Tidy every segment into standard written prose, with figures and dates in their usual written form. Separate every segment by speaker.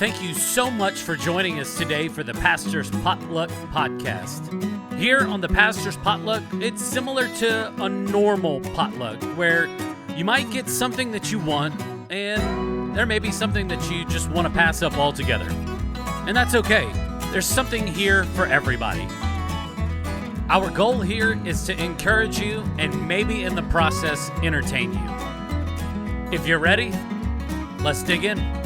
Speaker 1: Thank you so much for joining us today for the Pastor's Potluck Podcast. Here on the Pastor's Potluck, it's similar to a normal potluck where you might get something that you want and there may be something that you just want to pass up altogether. And that's okay. There's something here for everybody. Our goal here is to encourage you and maybe in the process entertain you. If you're ready, let's dig in.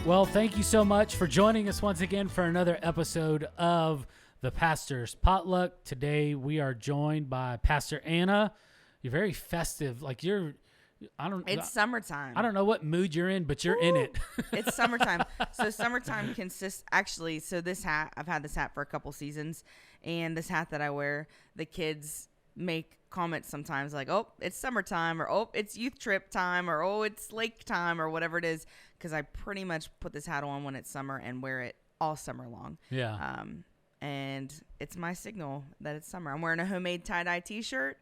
Speaker 1: Well, thank you so much for joining us once again for another episode of the Pastor's Potluck. Today we are joined by Pastor Anna. You're very festive. It's
Speaker 2: summertime.
Speaker 1: I don't know what mood you're in, but you're in it.
Speaker 2: It's summertime. So summertime consists so this hat, I've had this hat for a couple seasons, and this hat that I wear, the kids make comments sometimes like, oh, it's summertime, or oh, it's youth trip time, or oh, it's lake time, or whatever it is, because I pretty much put this hat on when it's summer and wear it all summer long.
Speaker 1: Yeah.
Speaker 2: And it's my signal that it's summer. I'm wearing a homemade tie-dye t-shirt,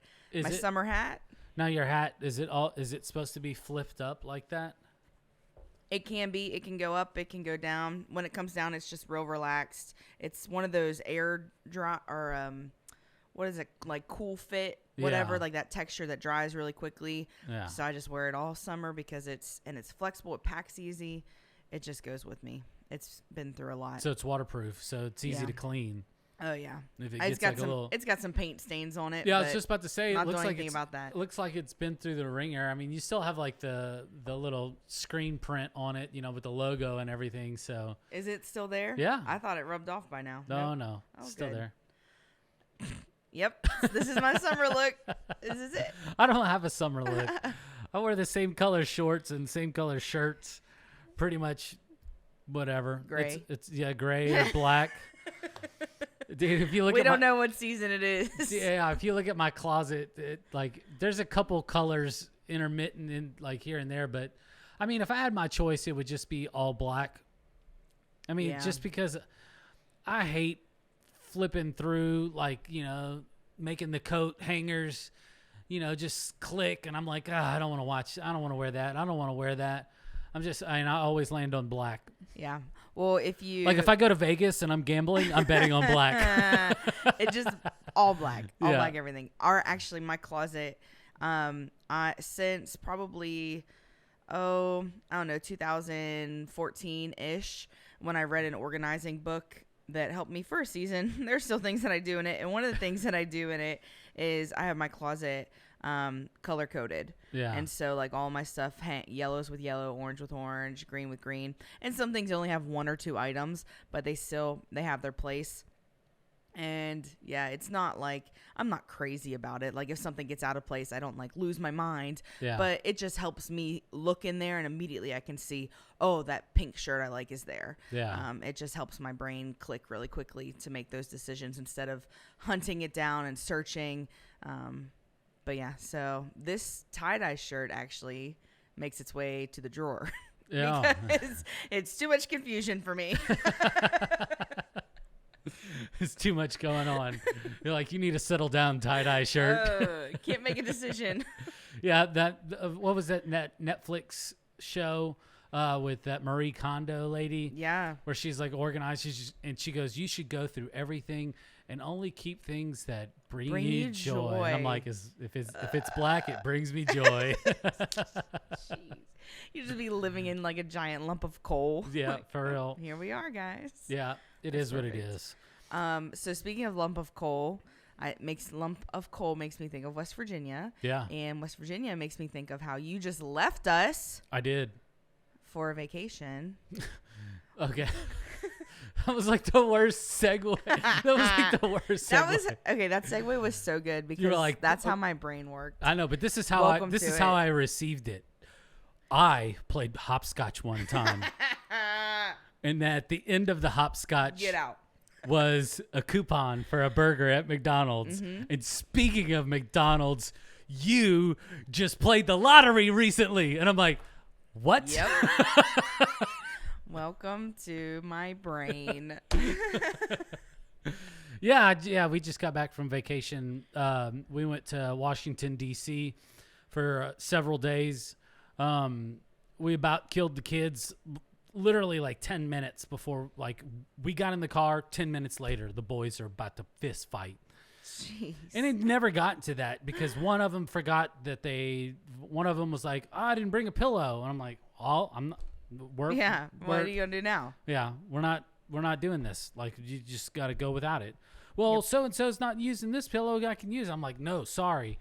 Speaker 2: summer hat.
Speaker 1: Now your hat, is it supposed to be flipped up like that?
Speaker 2: It can be. It can go up. It can go down. When it comes down, it's just real relaxed. It's one of those air dry or what is it, like cool fit, whatever, like that texture that dries really quickly.
Speaker 1: Yeah.
Speaker 2: So I just wear it all summer because it's flexible. It packs easy. It just goes with me. It's been through a lot.
Speaker 1: So it's waterproof, so it's easy to clean.
Speaker 2: Oh yeah.
Speaker 1: If
Speaker 2: it's got some paint stains on it.
Speaker 1: Yeah, I was just about to say.
Speaker 2: Not
Speaker 1: it looks
Speaker 2: doing
Speaker 1: like
Speaker 2: anything about that.
Speaker 1: It looks like it's been through the ringer. I mean, you still have like the little screen print on it, with the logo and everything. So
Speaker 2: is it still there?
Speaker 1: Yeah.
Speaker 2: I thought it rubbed off by now.
Speaker 1: No,
Speaker 2: Oh,
Speaker 1: still
Speaker 2: good.
Speaker 1: there.
Speaker 2: Yep. This is my summer look. This is it.
Speaker 1: I don't have a summer look. I wear the same color shorts and same color shirts, pretty much. Whatever.
Speaker 2: Gray.
Speaker 1: It's gray or black. Dude, if you look
Speaker 2: we don't know what season it is.
Speaker 1: Yeah, if you look at my closet, there's a couple colors intermittent in here and there, but I mean, if I had my choice, it would just be all black. I mean, just because I hate flipping through, making the coat hangers, just click, and I'm like, I don't want to watch. I don't want to wear that. I don't want to wear that. I always land on black.
Speaker 2: Yeah. Well, if
Speaker 1: I go to Vegas and I'm gambling, I'm betting on black.
Speaker 2: It just all black, black everything. My closet, since probably, I don't know, 2014-ish, when I read an organizing book that helped me for a season. There's still things that I do in it, and one of the things that I do in it is I have my closet color coded.
Speaker 1: Yeah.
Speaker 2: And so all my stuff, yellows with yellow, orange with orange, green with green. And some things only have one or two items, but they have their place. And yeah, it's not I'm not crazy about it. If something gets out of place, I don't lose my mind.
Speaker 1: Yeah.
Speaker 2: But it just helps me look in there and immediately I can see, oh, that pink shirt I like is there.
Speaker 1: Yeah.
Speaker 2: It just helps my brain click really quickly to make those decisions instead of hunting it down and searching. But yeah, so this tie-dye shirt actually makes its way to the drawer.
Speaker 1: Yeah.
Speaker 2: Because it's too much confusion for me.
Speaker 1: It's too much going on. You're you need to settle down, tie-dye shirt.
Speaker 2: Can't make a decision.
Speaker 1: Yeah, what was that Netflix show with that Marie Kondo lady?
Speaker 2: Yeah.
Speaker 1: Where she's organized, and she goes, you should go through everything and only keep things that bring you joy. And I'm like, if it's black, it brings me joy.
Speaker 2: Jeez. You just be living in a giant lump of coal.
Speaker 1: Yeah, for real.
Speaker 2: Here we are, guys.
Speaker 1: Yeah, That's is perfect. What it is.
Speaker 2: So speaking of lump of coal, lump of coal makes me think of West Virginia.
Speaker 1: Yeah.
Speaker 2: And West Virginia makes me think of how you just left us.
Speaker 1: I did.
Speaker 2: For a vacation.
Speaker 1: Okay. That was the worst segue. That was the worst segue.
Speaker 2: That segue was so good because that's how my brain worked.
Speaker 1: I know, but this is how I received it. I played hopscotch one time. And at the end of the hopscotch,
Speaker 2: get out,
Speaker 1: was a coupon for a burger at McDonald's. Mm-hmm. And speaking of McDonald's, you just played the lottery recently. And I'm like, what?
Speaker 2: Yep. Welcome to my brain.
Speaker 1: Yeah, we just got back from vacation. We went to Washington, D.C. for several days. we about killed the kids literally like 10 minutes before, like, we got in the car. 10 minutes later, the boys are about to fist fight.
Speaker 2: Jeez.
Speaker 1: And it never got to that because one of them forgot that one of them was like, oh, I didn't bring a pillow. And I'm like, oh, I'm not.
Speaker 2: What are you gonna do now?
Speaker 1: Yeah, we're not doing this. Like, you just got to go without it. Well, so and so's not using this pillow. I can use it. I'm like, no, sorry.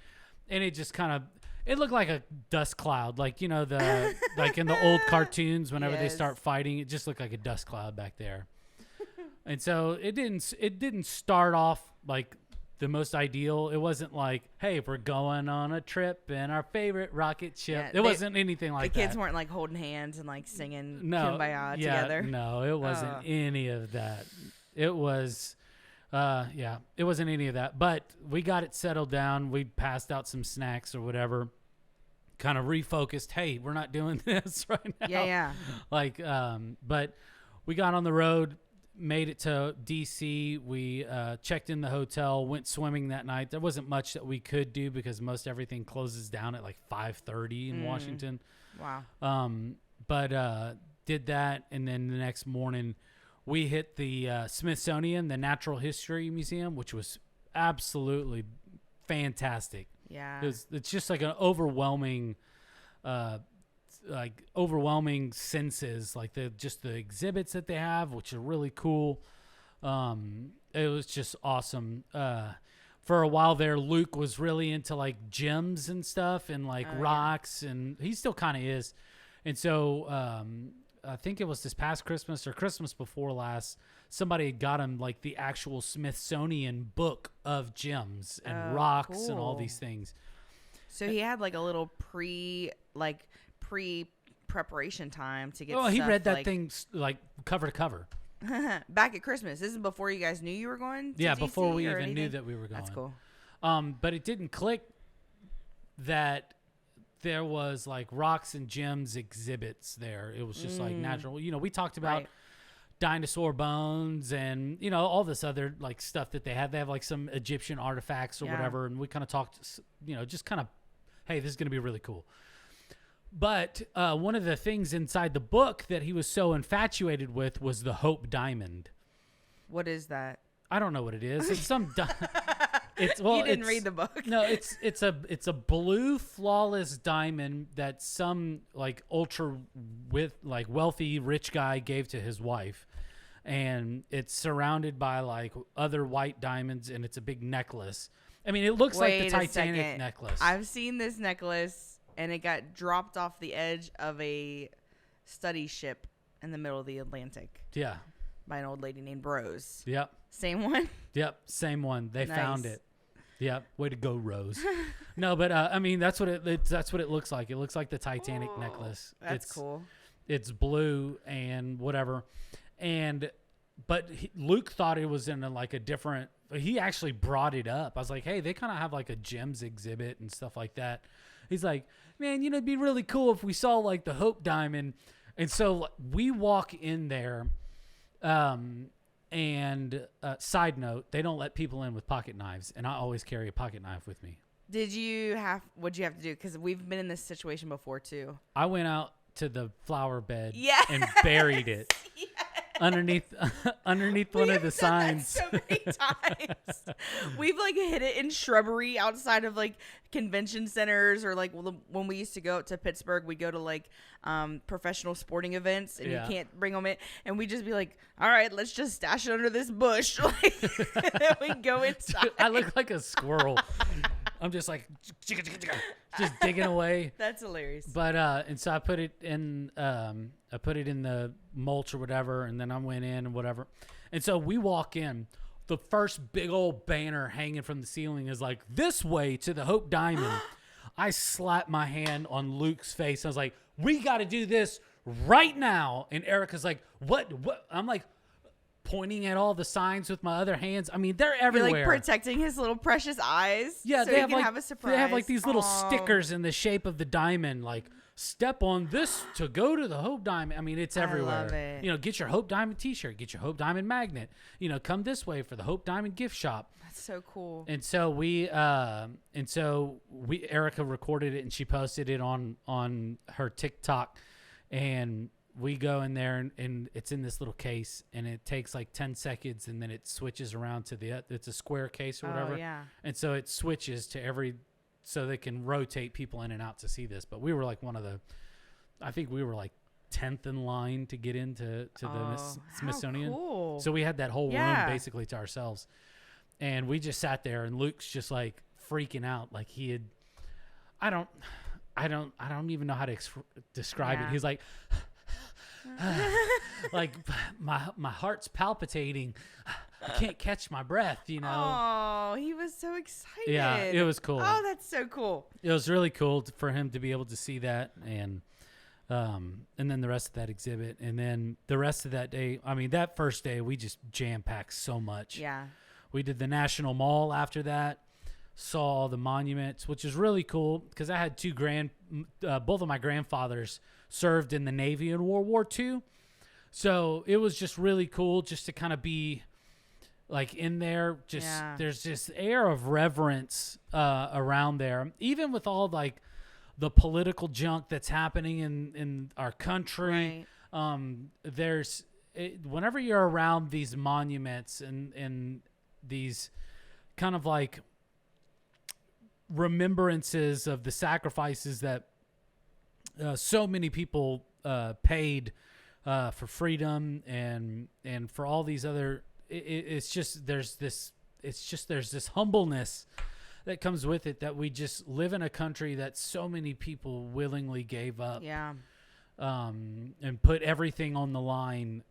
Speaker 1: And it just kind of, it looked like a dust cloud, like, you know, the like in the old cartoons whenever they start fighting, it just looked like a dust cloud back there. And so it didn't start off like the most ideal. It wasn't like, hey, we're going on a trip in our favorite rocket ship. It wasn't anything like that.
Speaker 2: The kids weren't like holding hands and like singing Kumbaya together.
Speaker 1: No, it wasn't any of that. It was, it wasn't any of that. But we got it settled down. We passed out some snacks or whatever. Kind of refocused. Hey, we're not doing this right now.
Speaker 2: Yeah.
Speaker 1: Like, but we got on the road. Made it to D.C. We checked in the hotel, went swimming that night. There wasn't much that we could do because most everything closes down at like 5:30 in Washington.
Speaker 2: Wow.
Speaker 1: But did that, and then the next morning we hit the Smithsonian, the Natural History Museum, which was absolutely fantastic.
Speaker 2: Yeah.
Speaker 1: It's just like an overwhelming senses, like the exhibits that they have, which are really cool. It was just awesome. For a while there, Luke was really into like gems and stuff and like rocks, and he still kind of is. And so I think it was this past Christmas or Christmas before last, somebody had got him like the actual Smithsonian book of gems and rocks and all these things.
Speaker 2: So he had like a little pre-preparation time to get.
Speaker 1: Oh, he read that thing like cover to cover.
Speaker 2: Back at Christmas. This is before you guys knew you were going to DC
Speaker 1: before we
Speaker 2: or
Speaker 1: even
Speaker 2: anything?
Speaker 1: knew that we were going.
Speaker 2: That's cool.
Speaker 1: But it didn't click that there was like rocks and gems exhibits there. It was just like natural. You know, we talked about dinosaur bones and, you know, all this other like stuff that they have. They have like some Egyptian artifacts or whatever. And we kind of talked, you know, just kind of, hey, this is going to be really cool. But one of the things inside the book that he was so infatuated with was the Hope Diamond.
Speaker 2: What is that?
Speaker 1: I don't know what it is. It's some.
Speaker 2: You didn't read the book.
Speaker 1: No, it's a blue flawless diamond that some like ultra wealthy rich guy gave to his wife, and it's surrounded by like other white diamonds, and it's a big necklace. I mean, it looks like the Titanic necklace.
Speaker 2: I've seen this necklace, and it got dropped off the edge of a study ship in the middle of the Atlantic.
Speaker 1: Yeah.
Speaker 2: By an old lady named Rose.
Speaker 1: Yep.
Speaker 2: Same one?
Speaker 1: Yep, same one. They found it. Yep. Way to go, Rose. No, but I mean, that's what it looks like. It looks like the Titanic necklace.
Speaker 2: That's cool.
Speaker 1: It's blue and whatever. But Luke thought it was in a different. He actually brought it up. I was like, hey, they kind of have like a gems exhibit and stuff like that. He's like, man, it'd be really cool if we saw like the Hope Diamond. And so we walk in there. And side note, they don't let people in with pocket knives, and I always carry a pocket knife with me.
Speaker 2: What'd you have to do? Because we've been in this situation before too.
Speaker 1: I went out to the flower bed and
Speaker 2: Yes.
Speaker 1: buried it underneath one of the signs.
Speaker 2: That so many times. We've like hid it in shrubbery outside of like convention centers, or like when we used to go to Pittsburgh, we go to like professional sporting events, and you can't bring them in, and we just be like, all right, let's just stash it under this bush. Like, and then we go inside.
Speaker 1: I look like a squirrel. I'm just like just digging away.
Speaker 2: That's hilarious.
Speaker 1: But and so I put it in the mulch or whatever, and then I went in and whatever. And so we walk in. The first big old banner hanging from the ceiling is like, this way to the Hope Diamond. I slapped my hand on Luke's face. I was like, we got to do this right now. And Erica's like, what? I'm like, pointing at all the signs with my other hands. I mean, they're everywhere.
Speaker 2: You're like protecting his little precious eyes.
Speaker 1: Yeah,
Speaker 2: so
Speaker 1: they
Speaker 2: he
Speaker 1: have
Speaker 2: can
Speaker 1: like
Speaker 2: have a surprise.
Speaker 1: They have like these little stickers in the shape of the diamond, like step on this to go to the Hope Diamond. I mean, it's everywhere.
Speaker 2: I love it.
Speaker 1: You know, get your Hope Diamond T-shirt, get your Hope Diamond magnet. You know, come this way for the Hope Diamond gift shop.
Speaker 2: That's so cool.
Speaker 1: And so Erica recorded it and she posted it on her TikTok. And we go in there, and it's in this little case, and it takes like 10 seconds, and then it switches around to it's a square case or whatever.
Speaker 2: Oh, yeah.
Speaker 1: And so it switches to so they can rotate people in and out to see this. But we were like I think we were like 10th in line to get into the Smithsonian.
Speaker 2: How cool.
Speaker 1: So we had that whole room basically to ourselves. And we just sat there, and Luke's just like freaking out. Like he had, I don't even know how to describe it. He's like, like my heart's palpitating. I can't catch my breath, you know.
Speaker 2: Oh, he was so excited.
Speaker 1: Yeah, it was cool.
Speaker 2: Oh, that's so cool.
Speaker 1: It was really cool for him to be able to see that, and then the rest of that exhibit, and then the rest of that day. I mean, that first day we just jam-packed so much.
Speaker 2: Yeah.
Speaker 1: We did the National Mall after that. Saw all the monuments, which is really cool because I had both of my grandfathers served in the Navy in World War II. So it was just really cool just to kind of be like in there. There's this air of reverence around there, even with all like the political junk that's happening in our country. Right. Whenever you're around these monuments and these kind of like remembrances of the sacrifices that so many people paid for freedom and for all these other there's this humbleness that comes with it, that we just live in a country that so many people willingly gave up and put everything on the line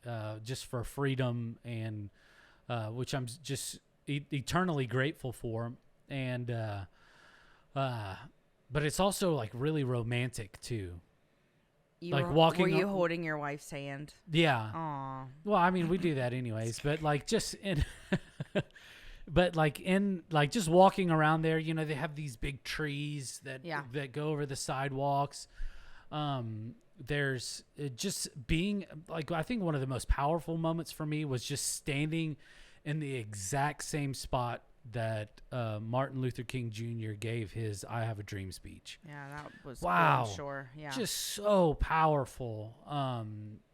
Speaker 1: just for freedom, and which I'm just eternally grateful for. And but it's also like really romantic too. Were you holding your wife's hand? Yeah.
Speaker 2: Aw.
Speaker 1: Well, I mean, we do that anyways, but like just just walking around there, you know, they have these big trees that go over the sidewalks. There's just being like, I think one of the most powerful moments for me was just standing in the exact same spot that Martin Luther King Jr. gave his "I Have a Dream" speech.
Speaker 2: Yeah, that was
Speaker 1: wow,
Speaker 2: cool, I'm sure. Yeah,
Speaker 1: just so powerful.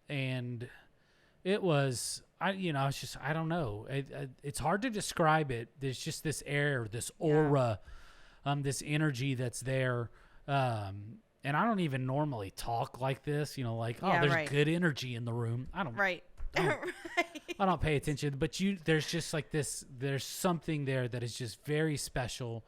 Speaker 1: And it was, I don't know. It's hard to describe it. There's just this air, this aura, this energy that's there. And I don't even normally talk like this, you know, like, there's good energy in the room. I don't.
Speaker 2: Right.
Speaker 1: I don't pay attention, but there's just like this, there's something there that is just very special.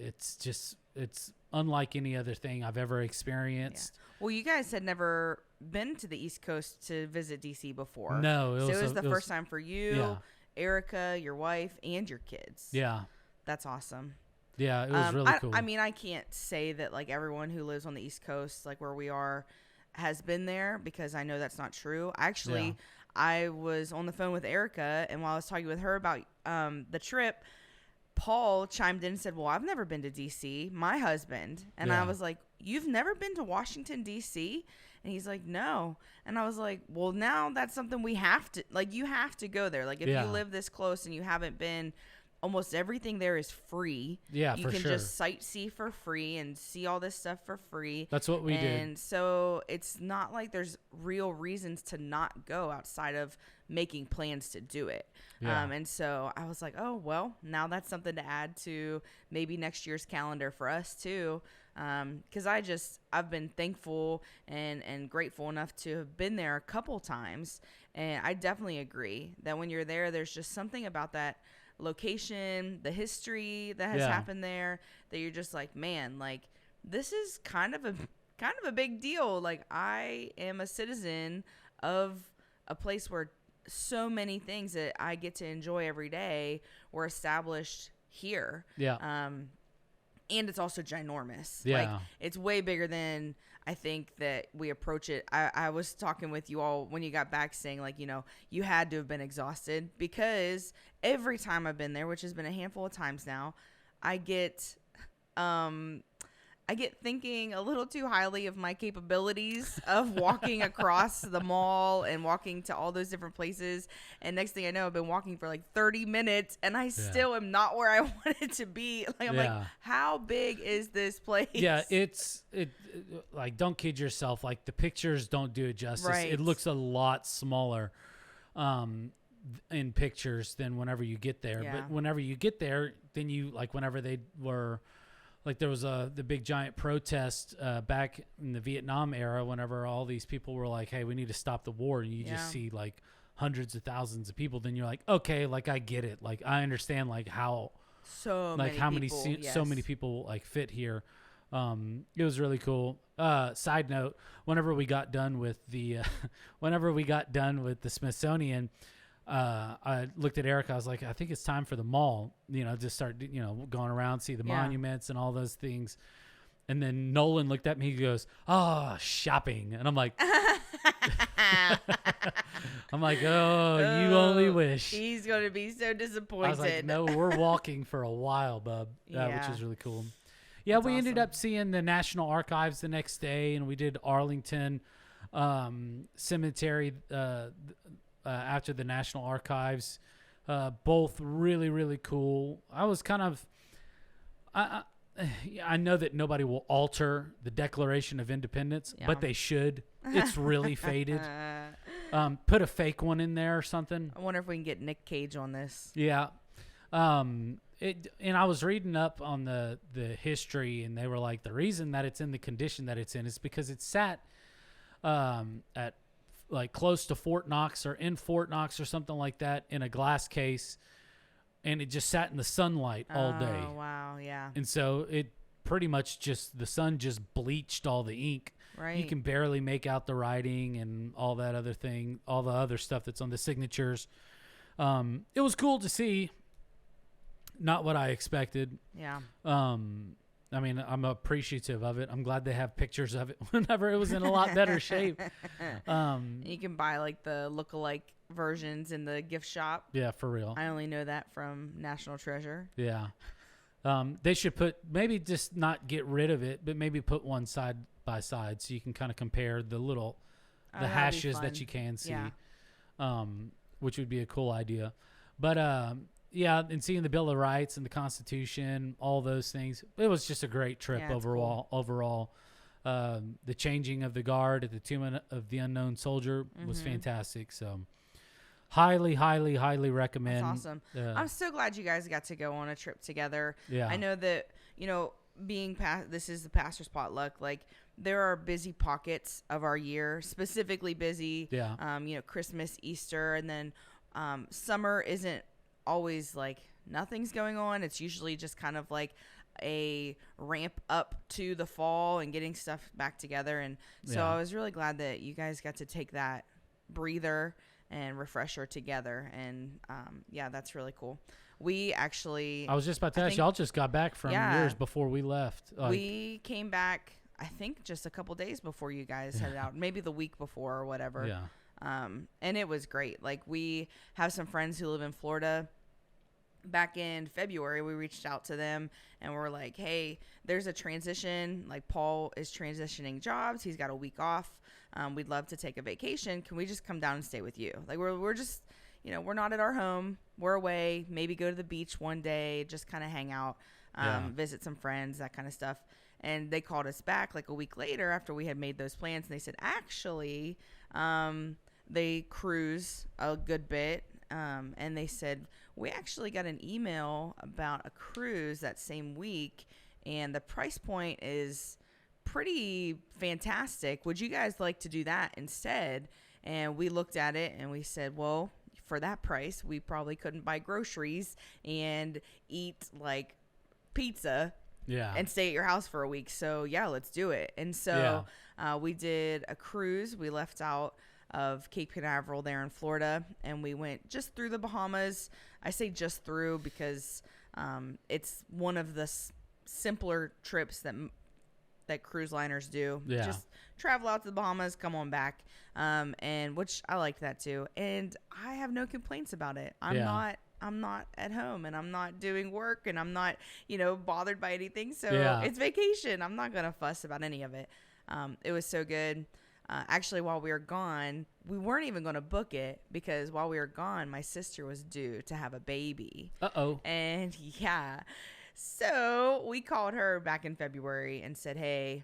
Speaker 1: It's unlike any other thing I've ever experienced.
Speaker 2: Yeah. Well, you guys had never been to the East Coast to visit DC before.
Speaker 1: No.
Speaker 2: It was the first time for you, Erica, your wife, and your kids.
Speaker 1: Yeah.
Speaker 2: That's awesome.
Speaker 1: Yeah, it was really cool.
Speaker 2: I mean, I can't say that like everyone who lives on the East Coast, like where we are, has been there, because I know that's not true. Actually, I was on the phone with Erica, and while I was talking with her about the trip, Paul chimed in and said, well, I've never been to DC, my husband. And I was like, you've never been to Washington, DC? And he's like, no. And I was like, well, now that's something we have to, like, you have to go there. Like, if you live this close and you haven't been, almost everything there is free.
Speaker 1: Yeah,
Speaker 2: you can just sightsee for free and see all this stuff for free.
Speaker 1: That's what we did.
Speaker 2: And so it's not like there's real reasons to not go outside of making plans to do it.
Speaker 1: Yeah.
Speaker 2: And so I was like, oh, well, now that's something to add to maybe next year's calendar for us too. Because I've been thankful and grateful enough to have been there a couple times. And I definitely agree that when you're there, there's just something about that location, the history that has happened there, that you're just like, man, like, this is kind of a big deal. Like, I am a citizen of a place where so many things that I get to enjoy every day were established here.
Speaker 1: Yeah.
Speaker 2: And it's also ginormous.
Speaker 1: Yeah.
Speaker 2: Like, it's way bigger than I think that we approach it. I was talking with you all when you got back saying, like, you know, you had to have been exhausted, because every time I've been there, which has been a handful of times now, I get I get thinking a little too highly of my capabilities of walking across the mall and walking to all those different places. And next thing I know, I've been walking for like 30 minutes and I still am not where I wanted to be. Like, I'm like, how big is this place?
Speaker 1: Yeah, like, don't kid yourself. Like, the pictures don't do it justice.
Speaker 2: Right.
Speaker 1: It looks a lot smaller in pictures than whenever you get there.
Speaker 2: Yeah.
Speaker 1: But whenever you get there, then you, like, whenever they were, like, there was the big giant protest back in the Vietnam era, whenever all these people were like, hey, we need to stop the war. And you just see, like, hundreds of thousands of people. Then you're like, okay, like, I get it. Like, I understand, like, how
Speaker 2: so many
Speaker 1: people like fit here. It was really cool. Side note, whenever we got done with the Smithsonian, I looked at Eric. I was like, I think it's time for the mall, just start, going around, see the monuments and all those things. And then Nolan looked at me. He goes, "Oh, shopping." And I'm like, oh, you only wish.
Speaker 2: He's going to be so disappointed.
Speaker 1: I was like, no, we're walking for a while, bub, which is really cool. Yeah, we ended up seeing the National Archives the next day, and we did Arlington Cemetery after the National Archives. Both really, really cool. I was kind of... I know that nobody will alter the Declaration of Independence, but they should. It's really faded. Put a fake one in there or something.
Speaker 2: I wonder if we can get Nick Cage on this.
Speaker 1: Yeah. And I was reading up on the history, and they were like, the reason that it's in the condition that it's in is because it sat at like close to Fort Knox or in Fort Knox or something like that in a glass case, and it just sat in the sunlight all day.
Speaker 2: Oh, wow, yeah.
Speaker 1: And so it pretty much the sun just bleached all the ink.
Speaker 2: Right.
Speaker 1: You can barely make out the writing and all that other thing, all the other stuff that's on the signatures. It was cool to see. Not what I expected.
Speaker 2: Yeah.
Speaker 1: I mean, I'm appreciative of it. I'm glad they have pictures of it whenever it was in a lot better shape.
Speaker 2: You can buy like the look-alike versions in the gift shop.
Speaker 1: Yeah, for real.
Speaker 2: I only know that from National Treasure.
Speaker 1: Yeah. They should maybe just not get rid of it, but maybe put one side by side so you can kind of compare the hashes that you can see, which would be a cool idea. But yeah, and seeing the Bill of Rights and the Constitution, all those things, it was just a great trip overall.
Speaker 2: Cool.
Speaker 1: Overall, the changing of the guard at the Tomb of the Unknown Soldier was fantastic. So, highly, highly, highly recommend.
Speaker 2: That's awesome. I'm so glad you guys got to go on a trip together.
Speaker 1: Yeah,
Speaker 2: I know that this is the pastor's potluck. Like, there are busy pockets of our year, specifically busy.
Speaker 1: Yeah.
Speaker 2: Christmas, Easter, and then summer isn't always like nothing's going on. It's usually just kind of like a ramp up to the fall and getting stuff back together. And so I was really glad that you guys got to take that breather and refresher together. And that's really cool. We actually,
Speaker 1: I was just about to ask, y'all just got back from yours before we left.
Speaker 2: We came back, I think, just a couple days before you guys headed out, maybe the week before or whatever.
Speaker 1: Yeah.
Speaker 2: And it was great. Like, we have some friends who live in Florida. Back in February, we reached out to them and we're like, hey, there's a transition. Like, Paul is transitioning jobs. He's got a week off. We'd love to take a vacation. Can we just come down and stay with you? Like, we're just, we're not at our home. We're away. Maybe go to the beach one day, just kind of hang out, visit some friends, that kind of stuff. And they called us back like a week later after we had made those plans. And they said, actually, they cruise a good bit. And they said, we actually got an email about a cruise that same week, and the price point is pretty fantastic. Would you guys like to do that instead? And we looked at it and we said, well, for that price, we probably couldn't buy groceries and eat like pizza and stay at your house for a week. So yeah, let's do it. And so we did a cruise. We left out of Cape Canaveral there in Florida, and we went just through the Bahamas. I say just through because it's one of the simpler trips that cruise liners do.
Speaker 1: Yeah.
Speaker 2: Just travel out to the Bahamas, come on back, and which I liked that too. And I have no complaints about it. I'm not I'm not at home and I'm not doing work and I'm not, bothered by anything. So it's vacation. I'm not going to fuss about any of it. It was so good. Actually, while we were gone, we weren't even going to book it because while we were gone, my sister was due to have a baby.
Speaker 1: Uh-oh.
Speaker 2: And so we called her back in February and said, hey,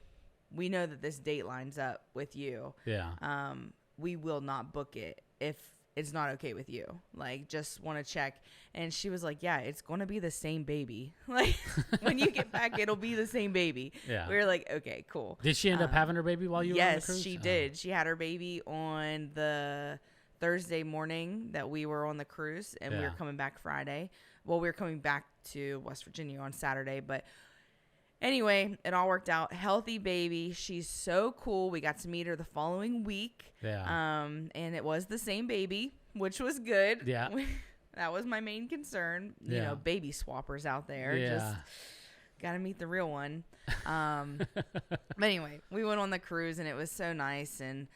Speaker 2: we know that this date lines up with you.
Speaker 1: Yeah.
Speaker 2: We will not book it if it's not okay with you. Like, just want to check. And she was like, yeah, it's going to be the same baby. Like, when you get back, it'll be the same baby.
Speaker 1: Yeah.
Speaker 2: We were like, okay, cool.
Speaker 1: Did she end up having her baby while you were on the cruise?
Speaker 2: Yes, she did. She had her baby on the Thursday morning that we were on the cruise, and we were coming back Friday. Well, we were coming back to West Virginia on Saturday, but anyway, it all worked out. Healthy baby. She's so cool. We got to meet her the following week.
Speaker 1: Yeah.
Speaker 2: And it was the same baby, which was good.
Speaker 1: Yeah.
Speaker 2: That was my main concern. You know, baby swappers out there.
Speaker 1: Yeah.
Speaker 2: Just got to meet the real one. But anyway, we went on the cruise and it was so nice. And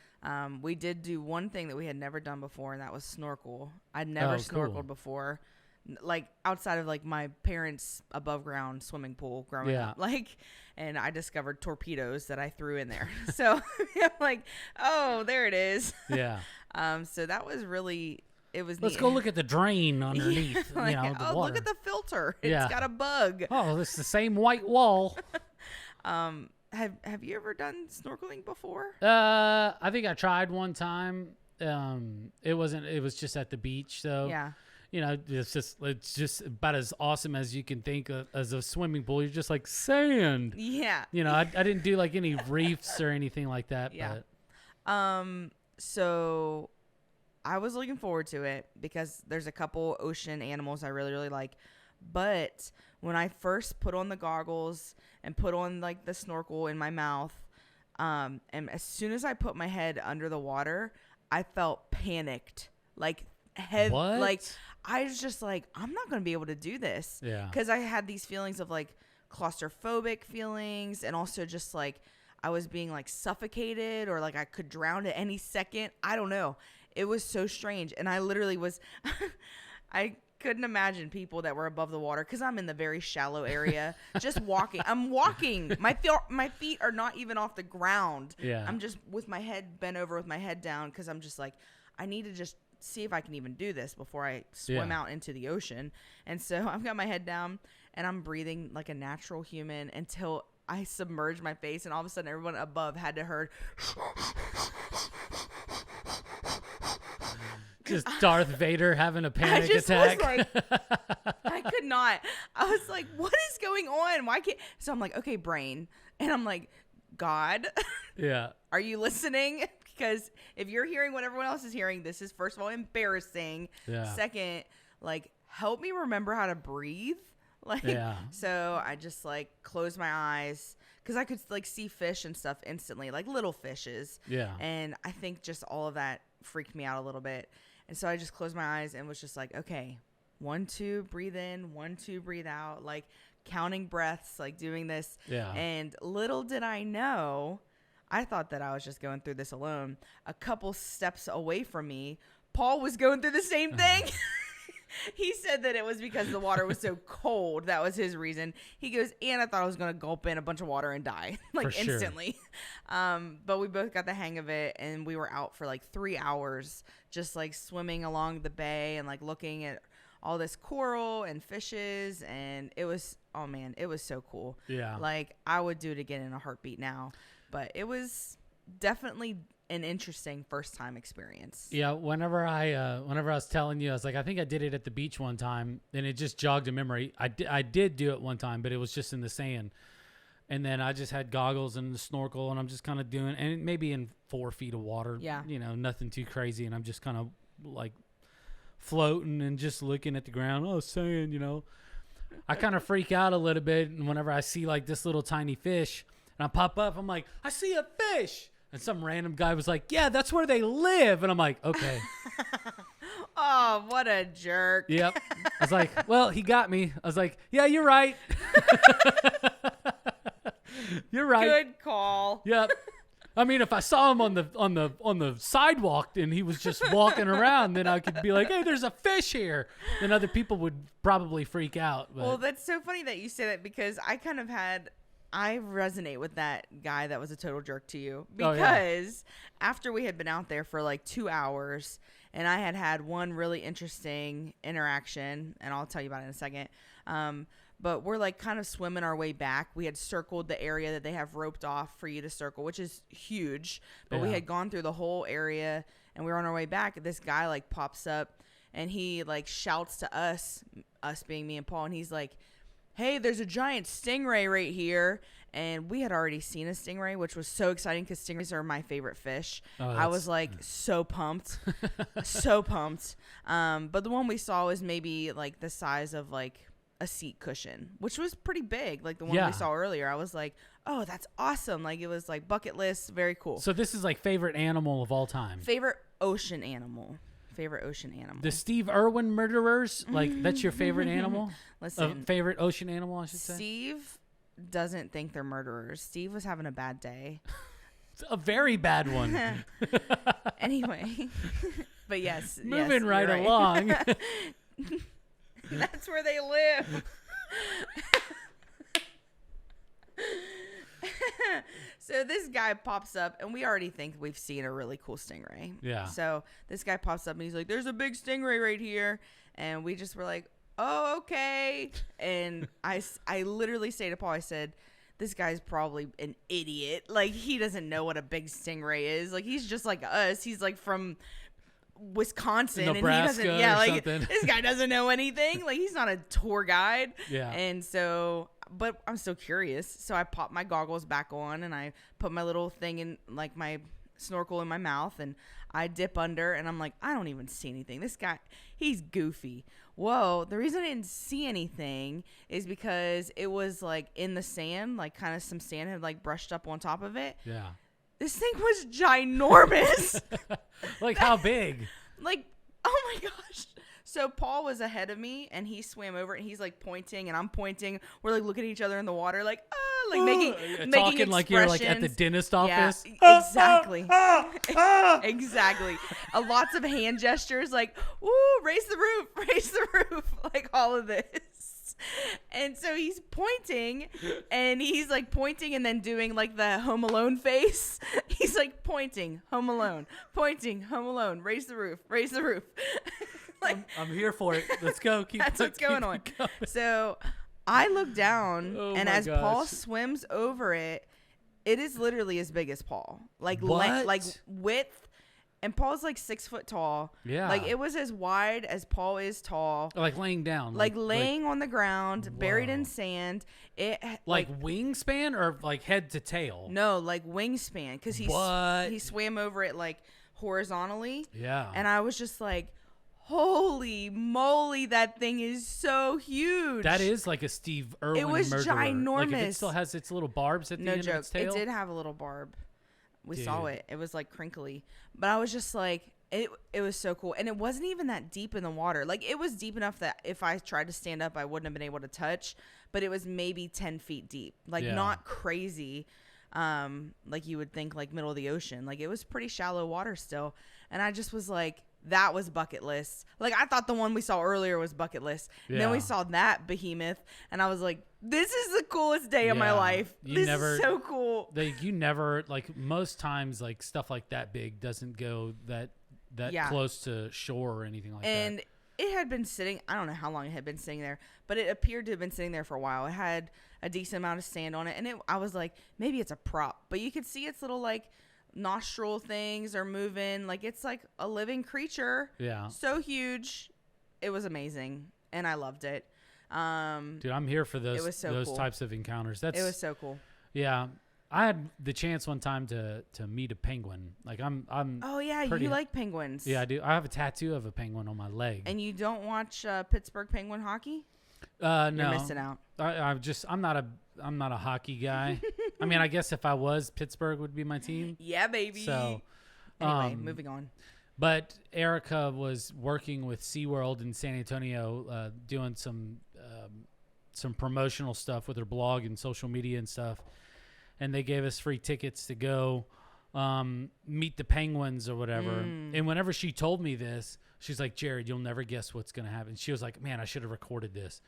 Speaker 2: we did do one thing that we had never done before, and that was snorkel. I'd never snorkeled before. Like outside of like my parents' above ground swimming pool growing up, and I discovered torpedoes that I threw in there. So I'm like, oh, there it is.
Speaker 1: Yeah.
Speaker 2: So that was really, it was
Speaker 1: Let's
Speaker 2: neat.
Speaker 1: go look at the drain underneath,
Speaker 2: like,
Speaker 1: the water.
Speaker 2: Look at the filter. It's got a bug.
Speaker 1: Oh, it's the same white wall.
Speaker 2: Have you ever done snorkeling before?
Speaker 1: I think I tried one time. It was just at the beach, so
Speaker 2: Yeah.
Speaker 1: It's just about as awesome as you can think of as a swimming pool. You're just like sand.
Speaker 2: Yeah.
Speaker 1: I didn't do like any reefs or anything like that.
Speaker 2: Yeah.
Speaker 1: But.
Speaker 2: So I was looking forward to it because there's a couple ocean animals I really, really like. But when I first put on the goggles and put on like the snorkel in my mouth, and as soon as I put my head under the water, I felt panicked. Like
Speaker 1: What?
Speaker 2: Like I was just like, I'm not going to be able to do this.
Speaker 1: Yeah.
Speaker 2: Because I had these feelings of like claustrophobic feelings, and also just like I was being like suffocated or like I could drown at any second. I don't know. It was so strange. And I literally was, I couldn't imagine people that were above the water because I'm in the very shallow area just walking. I'm walking. My feet are not even off the ground.
Speaker 1: Yeah.
Speaker 2: I'm just with my head bent over with my head down because I'm just like, I need to just see if I can even do this before I swim out into the ocean. And so I've got my head down and I'm breathing like a natural human until I submerged my face, and all of a sudden everyone above had to heard
Speaker 1: just Darth Vader having a panic attack.
Speaker 2: Was like, I could not. I was like, what is going on? Why can't? So I'm like, okay, brain. And I'm like, God, are you listening? Because if you're hearing what everyone else is hearing, this is, first of all, embarrassing.
Speaker 1: Yeah.
Speaker 2: Second, like, help me remember how to breathe. Like, so I just like closed my eyes because I could like see fish and stuff instantly, like little fishes.
Speaker 1: Yeah.
Speaker 2: And I think just all of that freaked me out a little bit. And so I just closed my eyes and was just like, okay, 1, 2, breathe in, 1, 2, breathe out, like counting breaths, like doing this.
Speaker 1: Yeah.
Speaker 2: And little did I know, I thought that I was just going through this alone. A couple steps away from me, Paul was going through the same thing. He said that it was because the water was so cold. That was his reason. He goes, and I thought I was going to gulp in a bunch of water and die, like
Speaker 1: for
Speaker 2: instantly. Sure. But we both got the hang of it, and we were out for like 3 hours, just like swimming along the bay and like looking at all this coral and fishes. And it was, oh man, it was so cool.
Speaker 1: Yeah.
Speaker 2: Like I would do it again in a heartbeat now, but it was definitely an interesting first time experience.
Speaker 1: Yeah, whenever I was telling you, I was like, I think I did it at the beach one time, and it just jogged a memory. I did do it one time, but it was just in the sand. And then I just had goggles and the snorkel, and I'm just kind of doing, and maybe in 4 feet of water.
Speaker 2: Yeah.
Speaker 1: Nothing too crazy, and I'm just kind of like floating and just looking at the ground. Oh, sand, I kind of freak out a little bit, and whenever I see like this little tiny fish, and I pop up, I'm like, I see a fish. And some random guy was like, yeah, that's where they live. And I'm like, okay.
Speaker 2: Oh, what a jerk.
Speaker 1: Yep. I was like, well, he got me. I was like, yeah, you're right. You're right.
Speaker 2: Good call.
Speaker 1: Yep. I mean, if I saw him on the sidewalk and he was just walking around, then I could be like, "Hey, there's a fish here." Then other people would probably freak out. But.
Speaker 2: Well, that's so funny that you say that because I resonate with that guy that was a total jerk to you because after we had been out there for like 2 hours and I had one really interesting interaction, and I'll tell you about it in a second. But we're like kind of swimming our way back. We had circled the area that they have roped off for you to circle, which is huge. But we had gone through the whole area and we were on our way back. This guy like pops up and he like shouts to us being me and Paul. And he's like, "Hey, there's a giant stingray right here." And we had already seen a stingray, which was so exciting because stingrays are my favorite fish. I was like so pumped, so pumped. But the one we saw was maybe like the size of like a seat cushion, which was pretty big. Like the one we saw earlier. I was like, oh, that's awesome. Like it was like bucket list. Very cool.
Speaker 1: So this is like favorite animal of all time.
Speaker 2: Favorite ocean animal. The
Speaker 1: Steve Irwin murderers. Like that's your favorite animal?
Speaker 2: Listen.
Speaker 1: Favorite ocean animal, I should say.
Speaker 2: Steve doesn't think they're murderers. Steve was having a bad day.
Speaker 1: A very bad one.
Speaker 2: Anyway. But yes.
Speaker 1: Moving right along.
Speaker 2: That's where they live. So this guy pops up, and we already think we've seen a really cool stingray.
Speaker 1: Yeah.
Speaker 2: So this guy pops up, and he's like, "There's a big stingray right here." And we just were like, "Oh, okay." And I literally say to Paul, I said, "This guy's probably an idiot. Like, he doesn't know what a big stingray is. Like, he's just like us. He's like from Wisconsin,
Speaker 1: Nebraska,
Speaker 2: and he doesn't like
Speaker 1: something.
Speaker 2: This guy doesn't know anything. Like he's not a tour guide."
Speaker 1: Yeah.
Speaker 2: And so, but I'm still curious, so I pop my goggles back on and I put my little thing in, like my snorkel in my mouth, and I dip under, and I'm like, I don't even see anything. This guy, he's goofy. Whoa, the reason I didn't see anything is because it was like in the sand, like kind of some sand had like brushed up on top of it.
Speaker 1: Yeah.
Speaker 2: This thing was ginormous.
Speaker 1: Like how big?
Speaker 2: Like, oh my gosh. So Paul was ahead of me, and he swam over, and he's like pointing, and I'm pointing. We're like looking at each other in the water, like like making
Speaker 1: talking like you're like at the dentist office.
Speaker 2: Yeah, exactly. Exactly. Lots of hand gestures, like "Woo, raise the roof," like all of this. And so he's pointing, and he's like pointing and then doing like the Home Alone face. He's like pointing, Home Alone, raise the roof. Like,
Speaker 1: I'm here for it. Let's go.
Speaker 2: That's what's going on. So I look down, and as
Speaker 1: gosh.
Speaker 2: Paul swims over it, it is literally as big as Paul. Like
Speaker 1: What?
Speaker 2: width. And Paul's like 6 foot tall.
Speaker 1: Yeah.
Speaker 2: Like it was as wide as Paul is tall.
Speaker 1: Like laying down.
Speaker 2: Like laying on the ground, buried in sand. It
Speaker 1: like wingspan or like head to tail?
Speaker 2: No, like wingspan, because he swam over it like horizontally.
Speaker 1: Yeah.
Speaker 2: And I was just like, holy moly, that thing is so huge.
Speaker 1: That is like a Steve Irwin murderer.
Speaker 2: It was ginormous.
Speaker 1: Like if it still has its little barbs at the end of its tail.
Speaker 2: It did have a little barb. We saw it. It was like crinkly. But I was just like, it was so cool. And it wasn't even that deep in the water. Like it was deep enough that if I tried to stand up, I wouldn't have been able to touch. But it was maybe 10 feet deep. Like not crazy. Like you would think like middle of the ocean. Like it was pretty shallow water still. And I just was like, that was bucket list. Like I thought the one we saw earlier was bucket list. And then we saw that behemoth, and I was like, this is the coolest day of my life. This is so cool.
Speaker 1: You never, like most times, like stuff like that big doesn't go that close to shore or anything like that.
Speaker 2: And it had been sitting, I don't know how long it had been sitting there, but it appeared to have been sitting there for a while. It had a decent amount of sand on it, and I was like, maybe it's a prop. But you could see its little like nostril things are moving, like it's like a living creature.
Speaker 1: Yeah.
Speaker 2: So huge. It was amazing, and I loved it.
Speaker 1: Dude, I'm here for those
Speaker 2: cool.
Speaker 1: types of encounters.
Speaker 2: It was so cool.
Speaker 1: Yeah. I had the chance one time to meet a penguin. Like I'm
Speaker 2: Oh yeah, you like penguins.
Speaker 1: Yeah, I do. I have a tattoo of a penguin on my leg.
Speaker 2: And you don't watch Pittsburgh Penguin hockey?
Speaker 1: No.
Speaker 2: You're missing out.
Speaker 1: I'm not a hockey guy. I mean, I guess if I was, Pittsburgh would be my team.
Speaker 2: Yeah, baby.
Speaker 1: So,
Speaker 2: anyway, moving on.
Speaker 1: But Erica was working with SeaWorld in San Antonio, doing some promotional stuff with her blog and social media and stuff. And they gave us free tickets to go meet the penguins or whatever. And whenever she told me this, she's like, Jared, you'll never guess what's going to happen. She was like, man, I should have recorded this.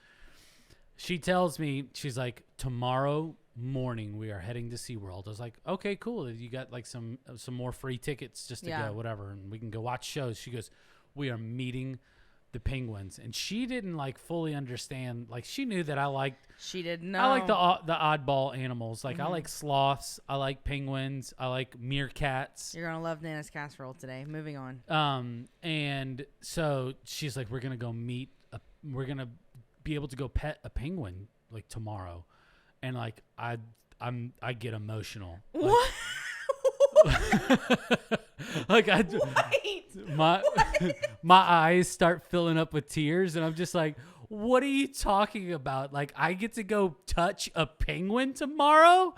Speaker 1: She tells me, she's like, tomorrow morning we are heading to SeaWorld. I was like, okay, cool. You got like some more free tickets just to go, whatever, and we can go watch shows. She goes, we are meeting the penguins. And she didn't like fully understand. Like, she knew that I liked.
Speaker 2: She didn't know.
Speaker 1: I like the oddball animals. Like, I like sloths. I like penguins. I like meerkats.
Speaker 2: You're gonna love Nana's casserole today. Moving on.
Speaker 1: And so she's like, we're gonna go meet. We're gonna be able to go pet a penguin like tomorrow. And like I get emotional.
Speaker 2: What?
Speaker 1: Like
Speaker 2: Wait,
Speaker 1: my eyes start filling up with tears, and I'm just like, what are you talking about? Like, I get to go touch a penguin tomorrow?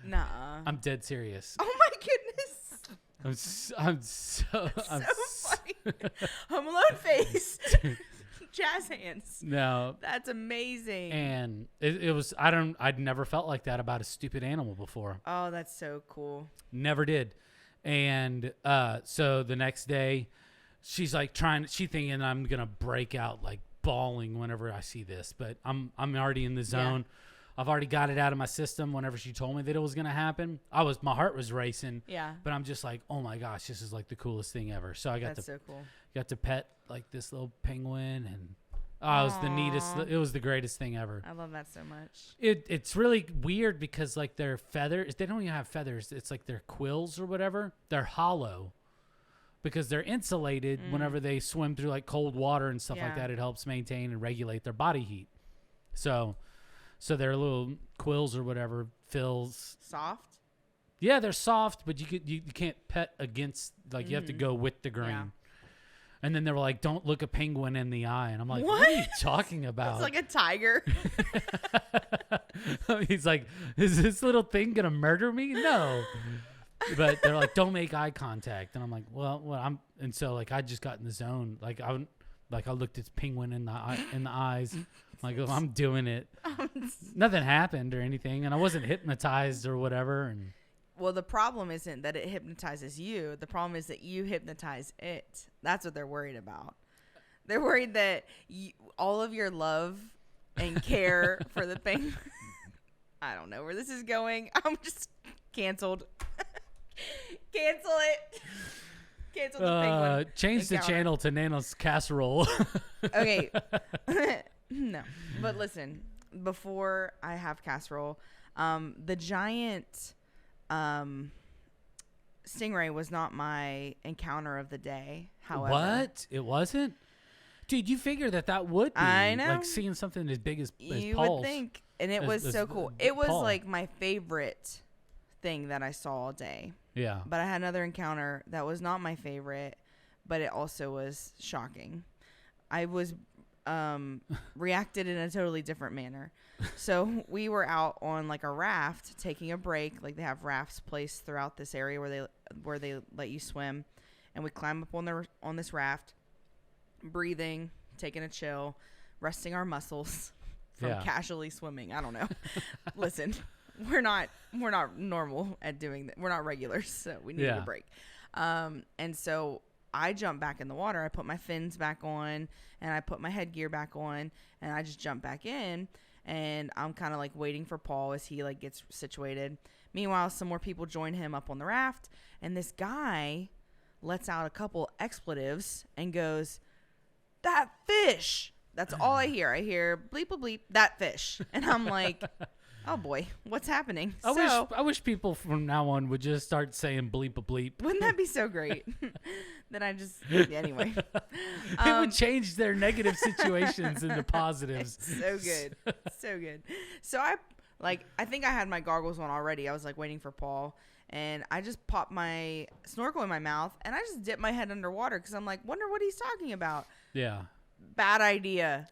Speaker 2: Nuh-uh.
Speaker 1: I'm dead serious.
Speaker 2: Oh my goodness.
Speaker 1: I'm so
Speaker 2: Funny. Home Alone face. Jazz hands.
Speaker 1: No.
Speaker 2: That's amazing.
Speaker 1: And it was, I'd never felt like that about a stupid animal before.
Speaker 2: Oh, that's so cool.
Speaker 1: Never did. And so the next day, she's like she thinking I'm going to break out like bawling whenever I see this. But I'm already in the zone. Yeah. I've already got it out of my system whenever she told me that it was going to happen. My heart was racing. Yeah. But I'm just like, oh my gosh, this is like the coolest thing ever. So I got
Speaker 2: so cool.
Speaker 1: Got to pet like this little penguin, and it was the neatest. It was the greatest thing ever.
Speaker 2: I love that so much.
Speaker 1: It's really weird because like their feathers, they don't even have feathers. It's like their quills or whatever. They're hollow because they're insulated whenever they swim through like cold water and stuff like that. It helps maintain and regulate their body heat. So their little quills or whatever feels
Speaker 2: soft.
Speaker 1: Yeah, they're soft, but you can't pet against, like you have to go with the grain. Yeah. And then they were like, don't look a penguin in the eye. And I'm like, what are you talking about?
Speaker 2: It's like a tiger.
Speaker 1: He's like, is this little thing going to murder me? No. But they're like, don't make eye contact. And I'm like, well, and so like I just got in the zone. Like I looked at this penguin in the eyes. I'm like, oh, I'm doing it. Nothing happened or anything. And I wasn't hypnotized or whatever. And
Speaker 2: well, the problem isn't that it hypnotizes you. The problem is that you hypnotize it. That's what they're worried about. They're worried that all of your love and care for the penguin. I don't know where this is going. I'm just canceled. Cancel it. Cancel the penguin.
Speaker 1: Change the channel to Nana's casserole.
Speaker 2: Okay. No. But listen, before I have casserole, the giant stingray was not my encounter of the day. However,
Speaker 1: what? It wasn't? Dude, you figure that would be.
Speaker 2: I know.
Speaker 1: Like seeing something as big as
Speaker 2: you
Speaker 1: Paul's.
Speaker 2: would think. And it was so cool. It was like my favorite thing that I saw all day.
Speaker 1: Yeah.
Speaker 2: But I had another encounter that was not my favorite, but it also was shocking. I was reacted in a totally different manner. So we were out on like a raft taking a break. Like they have rafts placed throughout this area where they let you swim, and we climb up on this raft, breathing, taking a chill, resting our muscles from casually swimming. I don't know. Listen, we're not normal at doing that. We're not regulars, so we need a break. And so I jumped back in the water. I put my fins back on, and I put my headgear back on, and I just jumped back in. And I'm kind of like waiting for Paul as he like gets situated. Meanwhile, some more people join him up on the raft, and this guy lets out a couple expletives and goes, "That fish!" That's all I hear. I hear bleep a bleep, that fish, and I'm like, oh boy, what's happening?
Speaker 1: I wish people from now on would just start saying bleep a bleep.
Speaker 2: Wouldn't that be so great? Then I just anyway.
Speaker 1: It would change their negative situations into positives.
Speaker 2: So good, so good. So I think I had my goggles on already. I was like waiting for Paul, and I just popped my snorkel in my mouth, and I just dipped my head underwater because I'm like, wonder what he's talking about.
Speaker 1: Yeah.
Speaker 2: Bad idea.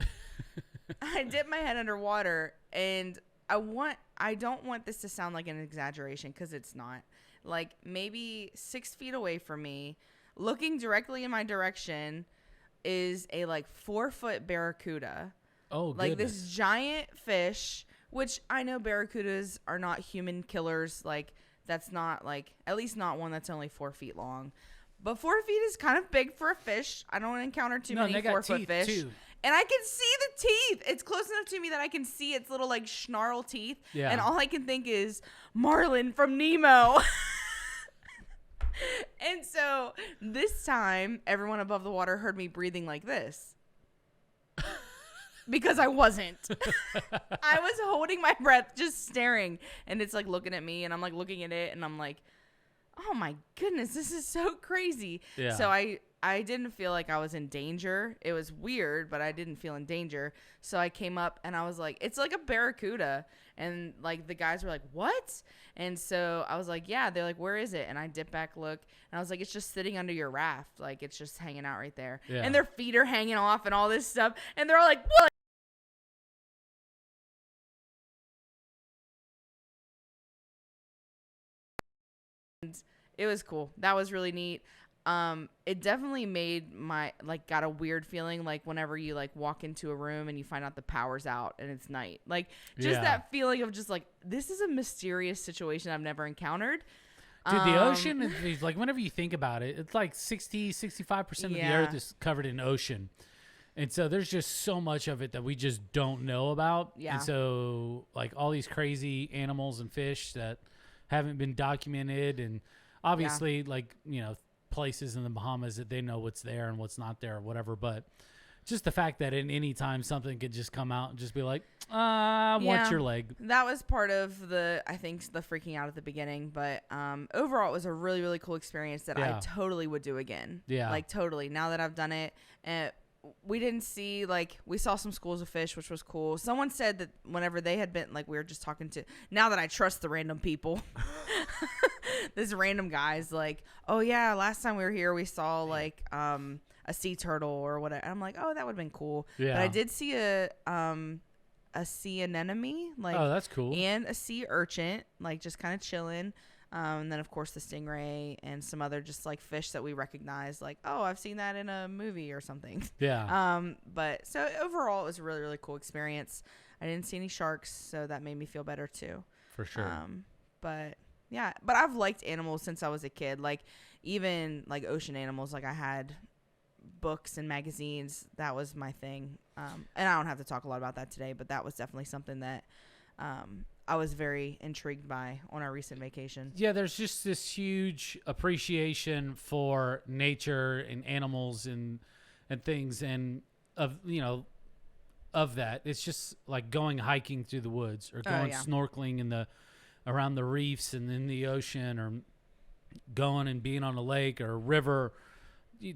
Speaker 2: I dipped my head underwater, and I don't want this to sound like an exaggeration because it's not. Like maybe 6 feet away from me, looking directly in my direction, is a like 4-foot barracuda.
Speaker 1: Oh,
Speaker 2: like goodness. This giant fish, which I know barracudas are not human killers. Like that's not like, at least not one that's only 4 feet long. But 4 feet is kind of big for a fish. I don't encounter too many 4-foot fish. Too. And I can see the teeth. It's close enough to me that I can see its little like snarl teeth. Yeah. And all I can think is Marlin from Nemo. And so this time, everyone above the water heard me breathing like this. Because I wasn't. I was holding my breath, just staring. And it's like looking at me, and I'm like looking at it, and I'm like, oh my goodness, this is so crazy. Yeah. So I didn't feel like I was in danger. It was weird, but I didn't feel in danger. So I came up and I was like, it's like a barracuda. And like the guys were like, what? And so I was like, yeah. They're like, where is it? And I dip back, look, and I was like, it's just sitting under your raft. Like it's just hanging out right there. Yeah. And their feet are hanging off and all this stuff. And they're all like, what? It was cool. That was really neat. It definitely made my, like, got a weird feeling, like whenever you like walk into a room and you find out the power's out and it's night, like just that feeling of just like, this is a mysterious situation I've never encountered.
Speaker 1: Dude, the ocean is like, whenever you think about it, it's like 65% of the earth is covered in ocean. And so there's just so much of it that we just don't know about. Yeah. And so like all these crazy animals and fish that haven't been documented, and obviously like, you know, places in the Bahamas that they know what's there and what's not there or whatever. But just the fact that at any time something could just come out and just be like, I want your leg.
Speaker 2: That was part of the, I think, the freaking out at the beginning. But overall, it was a really, really cool experience that I totally would do again. Yeah. Like totally. Now that I've done it, we didn't see, like, we saw some schools of fish, which was cool. Someone said that whenever they had been, like, we were just talking to, now that I trust the random people, this random guy's like, oh yeah, last time we were here, we saw like a sea turtle or whatever. I'm like, oh, that would have been cool. Yeah. But I did see a sea anemone, like,
Speaker 1: oh, that's cool,
Speaker 2: and a sea urchin, like just kind of chilling. And then of course the stingray and some other just like fish that we recognize, like, oh, I've seen that in a movie or something. Yeah. But so overall, it was a really, really cool experience. I didn't see any sharks, so that made me feel better too.
Speaker 1: For sure.
Speaker 2: But yeah, but I've liked animals since I was a kid. Like even like ocean animals, like I had books and magazines. That was my thing. And I don't have to talk a lot about that today, but that was definitely something that I was very intrigued by on our recent vacation.
Speaker 1: Yeah, there's just this huge appreciation for nature and animals and things, and of, you know, of that. It's just like going hiking through the woods or going snorkeling in the around the reefs and in the ocean, or going and being on a lake or a river,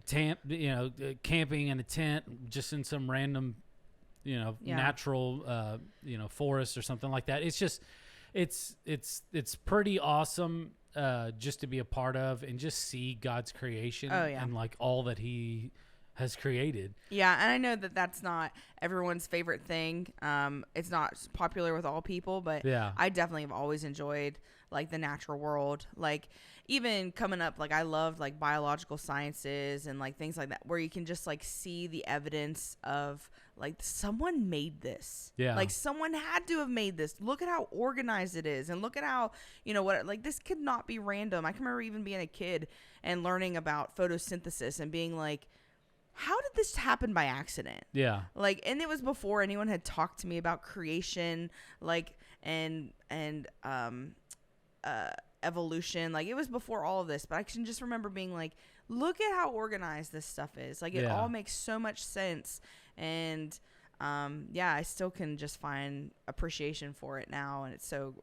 Speaker 1: camping in a tent just in some random, natural, forest or something like that. It's just, it's pretty awesome just to be a part of and just see God's creation and like all that he has created.
Speaker 2: Yeah, and I know that that's not everyone's favorite thing. It's not popular with all people, but I definitely have always enjoyed like the natural world. Like even coming up, like I loved like biological sciences and like things like that, where you can just like see the evidence of like someone made this. Yeah. Like someone had to have made this. Look at how organized it is, and look at how, like this could not be random. I can remember even being a kid and learning about photosynthesis and being like, how did this happen by accident? Yeah. Like, and it was before anyone had talked to me about creation, like, and evolution. Like, it was before all of this, but I can just remember being like, look at how organized this stuff is. Like, it all makes so much sense. And, I still can just find appreciation for it now. And it's so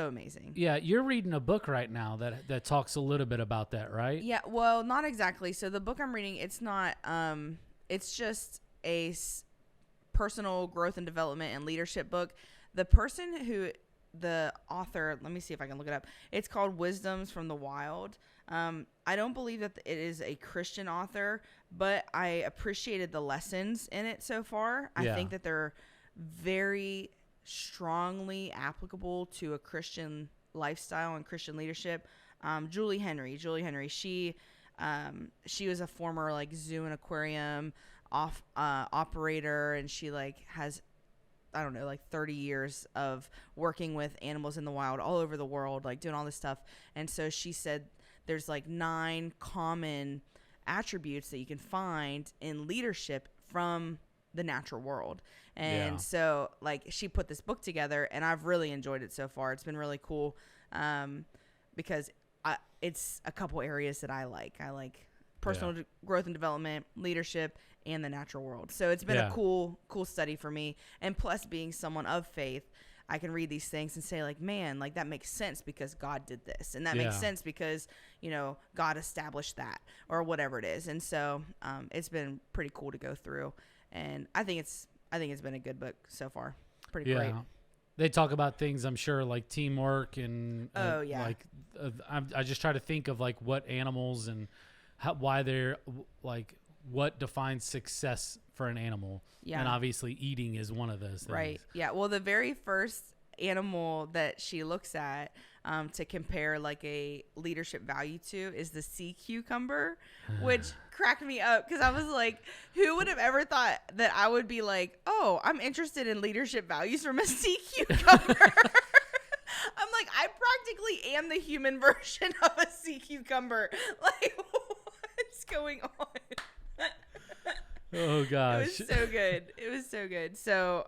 Speaker 2: amazing.
Speaker 1: Yeah. You're reading a book right now that talks a little bit about that, right?
Speaker 2: Yeah. Well, not exactly. So the book I'm reading, it's not, it's just a personal growth and development and leadership book. The author, let me see if I can look it up. It's called Wisdoms from the Wild. I don't believe that it is a Christian author, but I appreciated the lessons in it so far. I think that they're very strongly applicable to a Christian lifestyle and Christian leadership. Julie Henry, she was a former like zoo and aquarium operator, and she like has I don't know, like 30 years of working with animals in the wild all over the world, like doing all this stuff. And so she said there's like 9 common attributes that you can find in leadership from the natural world. And so like she put this book together, and I've really enjoyed it so far. It's been really cool because it's a couple areas that I like. I like personal growth and development, leadership, and the natural world. So it's been a cool study for me. And plus, being someone of faith, I can read these things and say, like, man, like that makes sense because God did this, and that makes sense because, you know, God established that, or whatever it is. And so it's been pretty cool to go through, and I think it's been a good book so far. Pretty great.
Speaker 1: They talk about things, I'm sure, like teamwork and like I just try to think of like what animals and why they're like what defines success for an animal. Yeah. And obviously eating is one of those things.
Speaker 2: Right. Yeah. Well, the very first animal that she looks at to compare like a leadership value to is the sea cucumber, which cracked me up because I was like, who would have ever thought that I would be like, oh, I'm interested in leadership values from a sea cucumber. I'm like, I practically am the human version of a sea cucumber. Like, what's going on?
Speaker 1: Oh gosh.
Speaker 2: It was so good. So,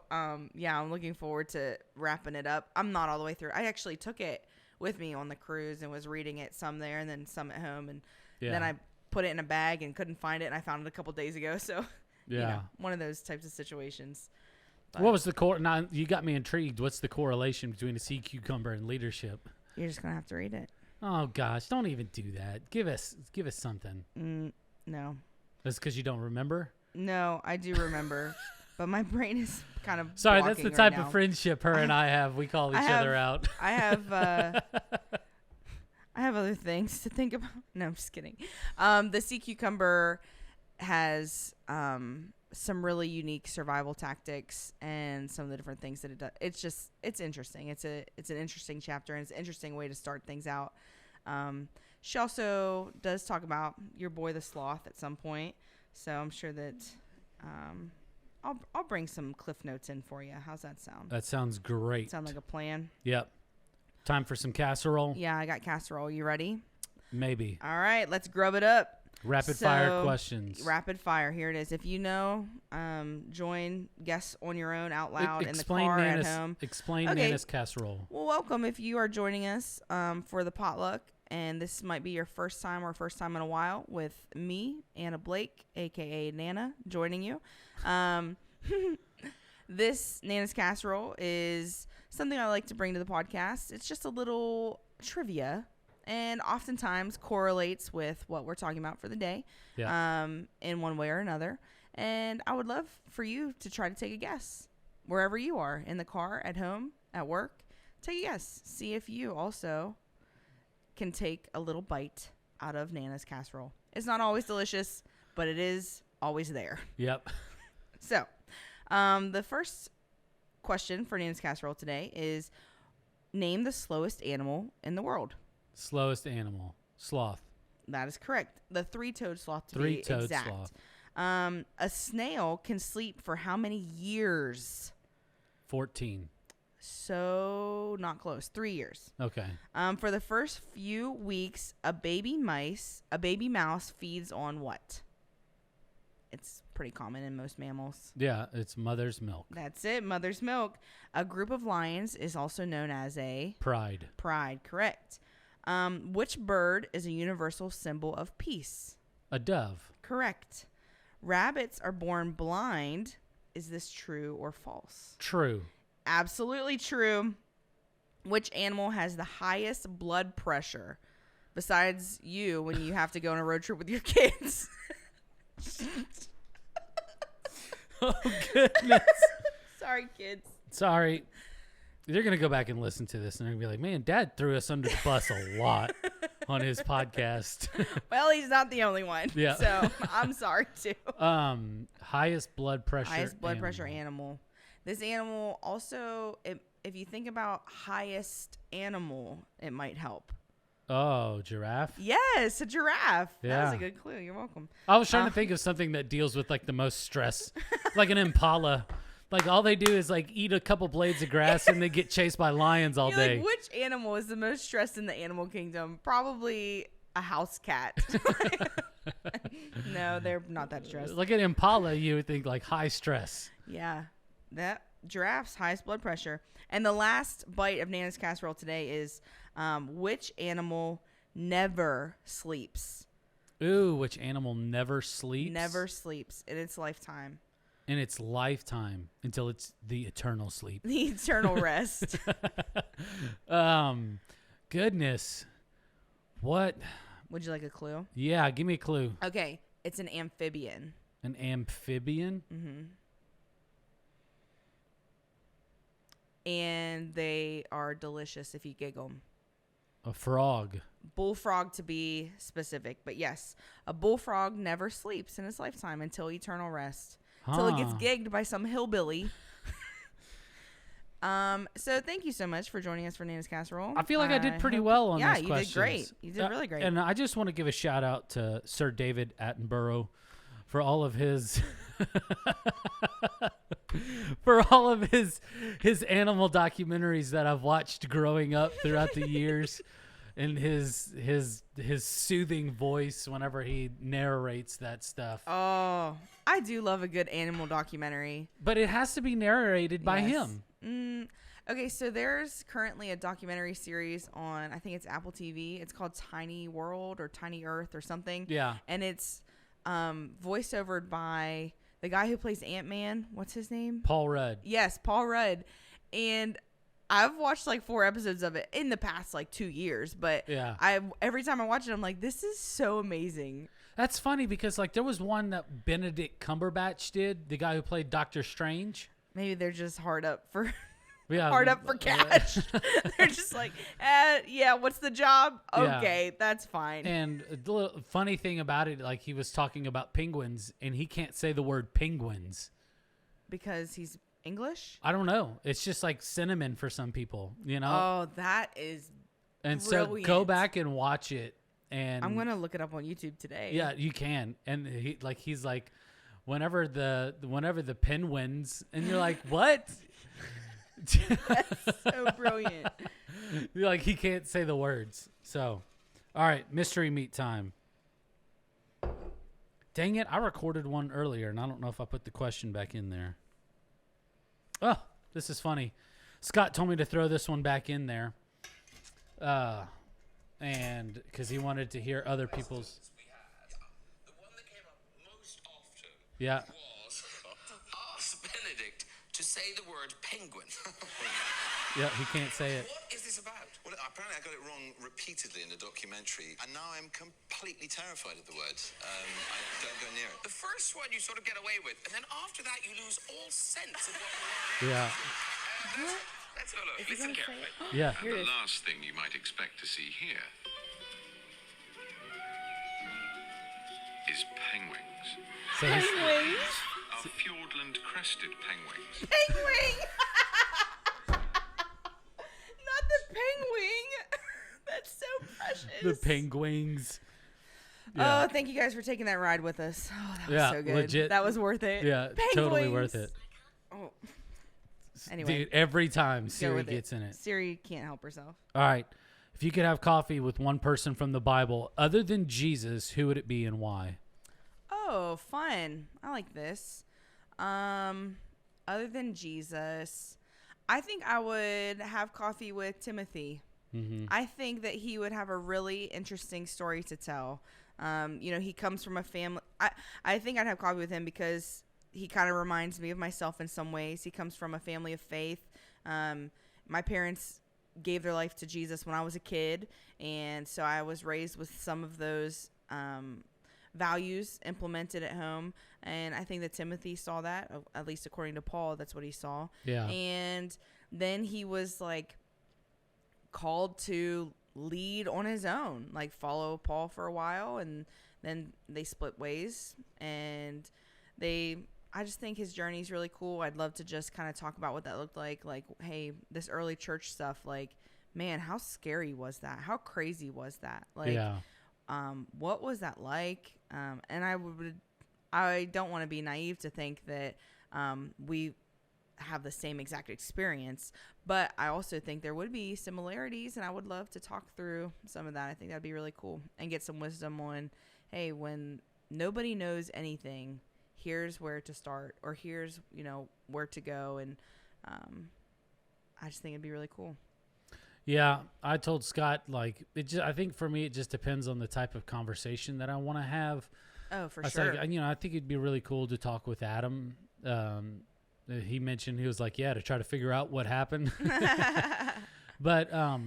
Speaker 2: yeah, I'm looking forward to wrapping it up. I'm not all the way through. I actually took it with me on the cruise and was reading it some there and then some at home. And then I put it in a bag and couldn't find it. And I found it a couple days ago. So, you know, one of those types of situations. But
Speaker 1: what was the now you got me intrigued. What's the correlation between a sea cucumber and leadership?
Speaker 2: You're just going to have to read it.
Speaker 1: Oh gosh, don't even do that. Give us something.
Speaker 2: No.
Speaker 1: That's because you don't remember?
Speaker 2: No, I do remember, but my brain is kind of
Speaker 1: sorry. That's the type
Speaker 2: right
Speaker 1: of friendship her and I have. We call each other out.
Speaker 2: I have other things to think about. No, I'm just kidding. The sea cucumber has some really unique survival tactics and some of the different things that it does. It's interesting. It's an interesting chapter, and it's an interesting way to start things out. She also does talk about your boy the sloth at some point. So I'm sure that I'll bring some cliff notes in for you. How's that sound?
Speaker 1: That sounds great.
Speaker 2: Sound like a plan?
Speaker 1: Yep. Time for some casserole?
Speaker 2: Yeah, I got casserole. You ready?
Speaker 1: Maybe.
Speaker 2: All right, let's grub it up.
Speaker 1: Rapid fire questions.
Speaker 2: Rapid fire. Here it is. If you know, join, guess on your own out loud in the car, at home.
Speaker 1: Explain Nana's casserole.
Speaker 2: Well, welcome if you are joining us for the potluck. And this might be your first time or first time in a while with me, Anna Blake, a.k.a. Nana, joining you. This Nana's Casserole is something I like to bring to the podcast. It's just a little trivia and oftentimes correlates with what we're talking about for the day in one way or another. And I would love for you to try to take a guess wherever you are, in the car, at home, at work. Take a guess. See if you also can take a little bite out of Nana's casserole. It's not always delicious, but it is always there.
Speaker 1: Yep.
Speaker 2: So, the first question for Nana's casserole today is, name the slowest animal in the world.
Speaker 1: Slowest animal. Sloth.
Speaker 2: That is correct. The three-toed sloth, to be exact.
Speaker 1: Three-toed sloth.
Speaker 2: A snail can sleep for how many years?
Speaker 1: 14.
Speaker 2: So not close. 3 years.
Speaker 1: Okay.
Speaker 2: For the first few weeks, a baby mouse feeds on what? It's pretty common in most mammals.
Speaker 1: Yeah, it's mother's milk.
Speaker 2: That's it, mother's milk. A group of lions is also known as a
Speaker 1: pride.
Speaker 2: Pride, correct. Which bird is a universal symbol of peace?
Speaker 1: A dove.
Speaker 2: Correct. Rabbits are born blind. Is this true or false?
Speaker 1: True.
Speaker 2: Absolutely true. Which animal has the highest blood pressure besides you when you have to go on a road trip with your kids?
Speaker 1: Oh, goodness.
Speaker 2: Sorry, kids.
Speaker 1: Sorry. They're going to go back and listen to this, and they're going to be like, man, Dad threw us under the bus a lot on his podcast.
Speaker 2: Well, he's not the only one.
Speaker 1: Yeah.
Speaker 2: So I'm sorry, too.
Speaker 1: Highest blood pressure
Speaker 2: animal. This animal also, if you think about highest animal, it might help.
Speaker 1: Oh, giraffe?
Speaker 2: Yes, a giraffe.
Speaker 1: Yeah.
Speaker 2: That was a good clue. You're welcome.
Speaker 1: I was trying to think of something that deals with like the most stress, like an impala. Like all they do is like eat a couple blades of grass and they get chased by lions all day.
Speaker 2: Like, which animal is the most stressed in the animal kingdom? Probably a house cat. No, they're not that stressed.
Speaker 1: Look at Impala, you would think like high stress.
Speaker 2: Yeah, that giraffe's highest blood pressure. And the last bite of Nana's casserole today is which animal never sleeps?
Speaker 1: Ooh, which animal never sleeps?
Speaker 2: Never sleeps in its lifetime.
Speaker 1: In its lifetime until it's the eternal sleep.
Speaker 2: The eternal rest.
Speaker 1: Goodness. What?
Speaker 2: Would you like a clue?
Speaker 1: Yeah, give me a clue.
Speaker 2: Okay, it's an amphibian.
Speaker 1: An amphibian?
Speaker 2: Mm-hmm. And they are delicious if you giggle them.
Speaker 1: A frog.
Speaker 2: Bullfrog to be specific. But yes, a bullfrog never sleeps in its lifetime until eternal rest. Until it gets gigged by some hillbilly. So thank you so much for joining us for Nana's Casserole.
Speaker 1: I feel like I did pretty well on these questions.
Speaker 2: Yeah, you did great. You did really great.
Speaker 1: And I just want to give a shout out to Sir David Attenborough for all of his his animal documentaries that I've watched growing up throughout the years. And his soothing voice whenever he narrates that stuff.
Speaker 2: Oh, I do love a good animal documentary.
Speaker 1: But it has to be narrated by him.
Speaker 2: Okay, so there's currently a documentary series on, I think it's Apple TV. It's called Tiny World or Tiny Earth or something.
Speaker 1: Yeah.
Speaker 2: And it's voiceovered by the guy who plays Ant-Man. What's his name?
Speaker 1: Paul Rudd.
Speaker 2: Yes, Paul Rudd. And I've watched like 4 episodes of it in the past like 2 years, but every time I watch it, I'm like, this is so amazing.
Speaker 1: That's funny because like there was one that Benedict Cumberbatch did, the guy who played Doctor Strange.
Speaker 2: Maybe they're just hard up for
Speaker 1: for
Speaker 2: cash. They're just like, yeah, what's the job? Okay, that's fine.
Speaker 1: And the little funny thing about it, like he was talking about penguins, and he can't say the word penguins
Speaker 2: because he's English?
Speaker 1: I don't know. It's just like cinnamon for some people, you know?
Speaker 2: Oh, that is
Speaker 1: and
Speaker 2: brilliant.
Speaker 1: So go back and watch it. And
Speaker 2: I'm going to look it up on YouTube today.
Speaker 1: Yeah, you can. And he's like, whenever the pen wins, and you're like, what?
Speaker 2: That's so brilliant.
Speaker 1: Like he can't say the words. So, all right, mystery meat time. Dang it, I recorded one earlier, and I don't know if I put the question back in there. Oh, this is funny. Scott told me to throw this one back in there. And because he wanted to hear other people's.
Speaker 3: The one that came up most often was ask Benedict to say the word penguin.
Speaker 1: Yeah, he can't say it.
Speaker 3: What is this about?
Speaker 4: Well, apparently I got it wrong repeatedly in the documentary, and now I'm completely terrified of the words. I don't go near it.
Speaker 3: The first one you sort of get away with, and then after that you lose all sense of what
Speaker 1: Yeah.
Speaker 3: Let's have a look. Listen carefully.
Speaker 1: Yeah.
Speaker 5: And the last thing you might expect to see here is penguins.
Speaker 1: So
Speaker 2: Penguins?
Speaker 5: Are Fiordland crested penguins.
Speaker 2: Penguin! Not the penguin. That's so precious.
Speaker 1: The penguins.
Speaker 2: Yeah. Oh, thank you guys for taking that ride with us. Oh, that was so good.
Speaker 1: Legit.
Speaker 2: That was worth it.
Speaker 1: Yeah,
Speaker 2: Penguins.
Speaker 1: totally worth it.
Speaker 2: Oh. Anyway,
Speaker 1: dude, every time Siri gets in it.
Speaker 2: Siri can't help herself.
Speaker 1: All right. If you could have coffee with one person from the Bible other than Jesus, who would it be and why?
Speaker 2: Oh, fun. I like this. Other than Jesus, I think I would have coffee with Timothy.
Speaker 1: Mm-hmm.
Speaker 2: I think that he would have a really interesting story to tell. He comes from a family. I think I'd have coffee with him because he kind of reminds me of myself in some ways. He comes from a family of faith. My parents gave their life to Jesus when I was a kid, and so I was raised with some of those values implemented at home. And I think that Timothy saw that, at least according to Paul, that's what he saw.
Speaker 1: Yeah.
Speaker 2: And then he was like called to lead on his own, like follow Paul for a while, and then they split ways. And I just think his journey is really cool. I'd love to just kind of talk about what that looked like. Like, hey, this early church stuff, like, man, how scary was that? How crazy was that? Like, what was that like? And I don't want to be naive to think that we have the same exact experience, but I also think there would be similarities, and I would love to talk through some of that. I think that'd be really cool and get some wisdom on, hey, when nobody knows anything, here's where to start, or here's, where to go. And I just think it'd be really cool.
Speaker 1: Yeah, I told Scott, like, I think for me, it just depends on the type of conversation that I want to have.
Speaker 2: Oh, for
Speaker 1: sure.
Speaker 2: sure.
Speaker 1: I think it'd be really cool to talk with Adam. He mentioned, he was like, to try to figure out what happened. But, I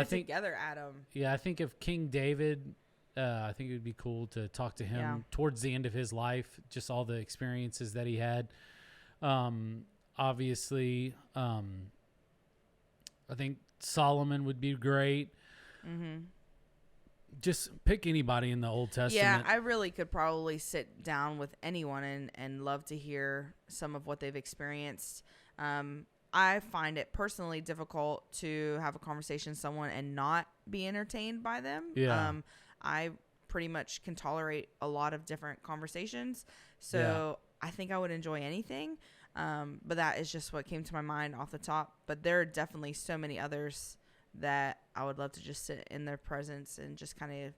Speaker 1: think
Speaker 2: together, Adam.
Speaker 1: Yeah, I think if King David, I think it would be cool to talk to him towards the end of his life, just all the experiences that he had. Obviously, I think Solomon would be great. Mm-hmm. Just pick anybody in the Old Testament.
Speaker 2: Yeah, I really could probably sit down with anyone and love to hear some of what they've experienced. I find it personally difficult to have a conversation with someone and not be entertained by them.
Speaker 1: Yeah.
Speaker 2: I pretty much can tolerate a lot of different conversations. So I think I would enjoy anything. But that is just what came to my mind off the top. But there are definitely so many others that I would love to just sit in their presence and just kind of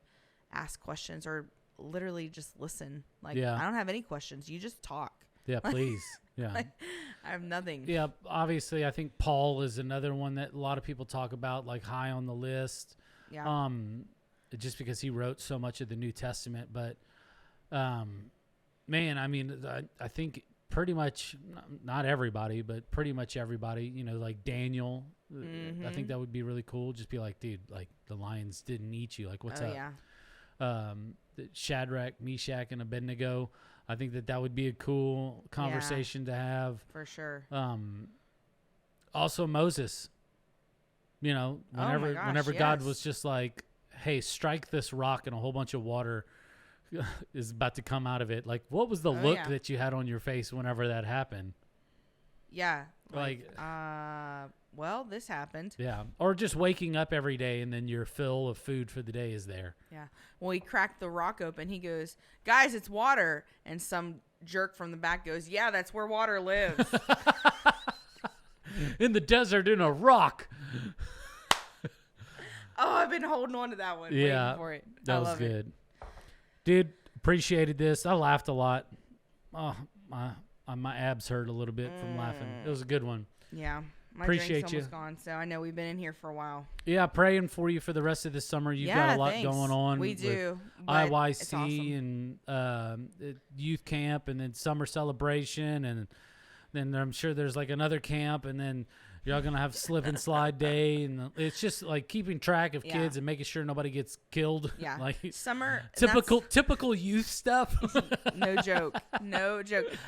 Speaker 2: ask questions, or literally just listen. Like, I don't have any questions. You just talk.
Speaker 1: Yeah, please. Yeah.
Speaker 2: I have nothing.
Speaker 1: Yeah, obviously, I think Paul is another one that a lot of people talk about, like high on the list.
Speaker 2: Yeah.
Speaker 1: Just because he wrote so much of the New Testament. But, man, I mean, I think pretty much, not everybody, but pretty much everybody, like Daniel. Mm-hmm. I think that would be really cool. Just be like, dude, like the lions didn't eat you. Like, what's up?
Speaker 2: Yeah.
Speaker 1: Shadrach, Meshach, and Abednego. I think that would be a cool conversation to have.
Speaker 2: For sure.
Speaker 1: Also Moses, whenever God was just like, hey, strike this rock and a whole bunch of water is about to come out of it. Like, what was the look that you had on your face whenever that happened?
Speaker 2: Yeah. Well, this happened.
Speaker 1: Yeah. Or just waking up every day and then your fill of food for the day is there.
Speaker 2: Yeah. Well, he cracked the rock open. He goes, guys, it's water. And some jerk from the back goes, yeah, that's where water lives.
Speaker 1: In the desert, in a rock.
Speaker 2: Oh, I've been holding on to that one.
Speaker 1: Yeah.
Speaker 2: Waiting for it.
Speaker 1: That was good. Dude, appreciated this. I laughed a lot. Oh, my abs hurt a little bit from laughing. It was a good one.
Speaker 2: Yeah. My
Speaker 1: Appreciate
Speaker 2: drink's almost gone, so I know we've been in here for a while.
Speaker 1: Yeah, praying for you for the rest of the summer. You've got a lot going on.
Speaker 2: We do.
Speaker 1: IYC and youth camp, and then summer celebration, and then I'm sure there's like another camp, and then y'all gonna have slip and slide day, and it's just like keeping track of kids and making sure nobody gets killed.
Speaker 2: Yeah,
Speaker 1: like
Speaker 2: summer
Speaker 1: typical youth stuff.
Speaker 2: No joke.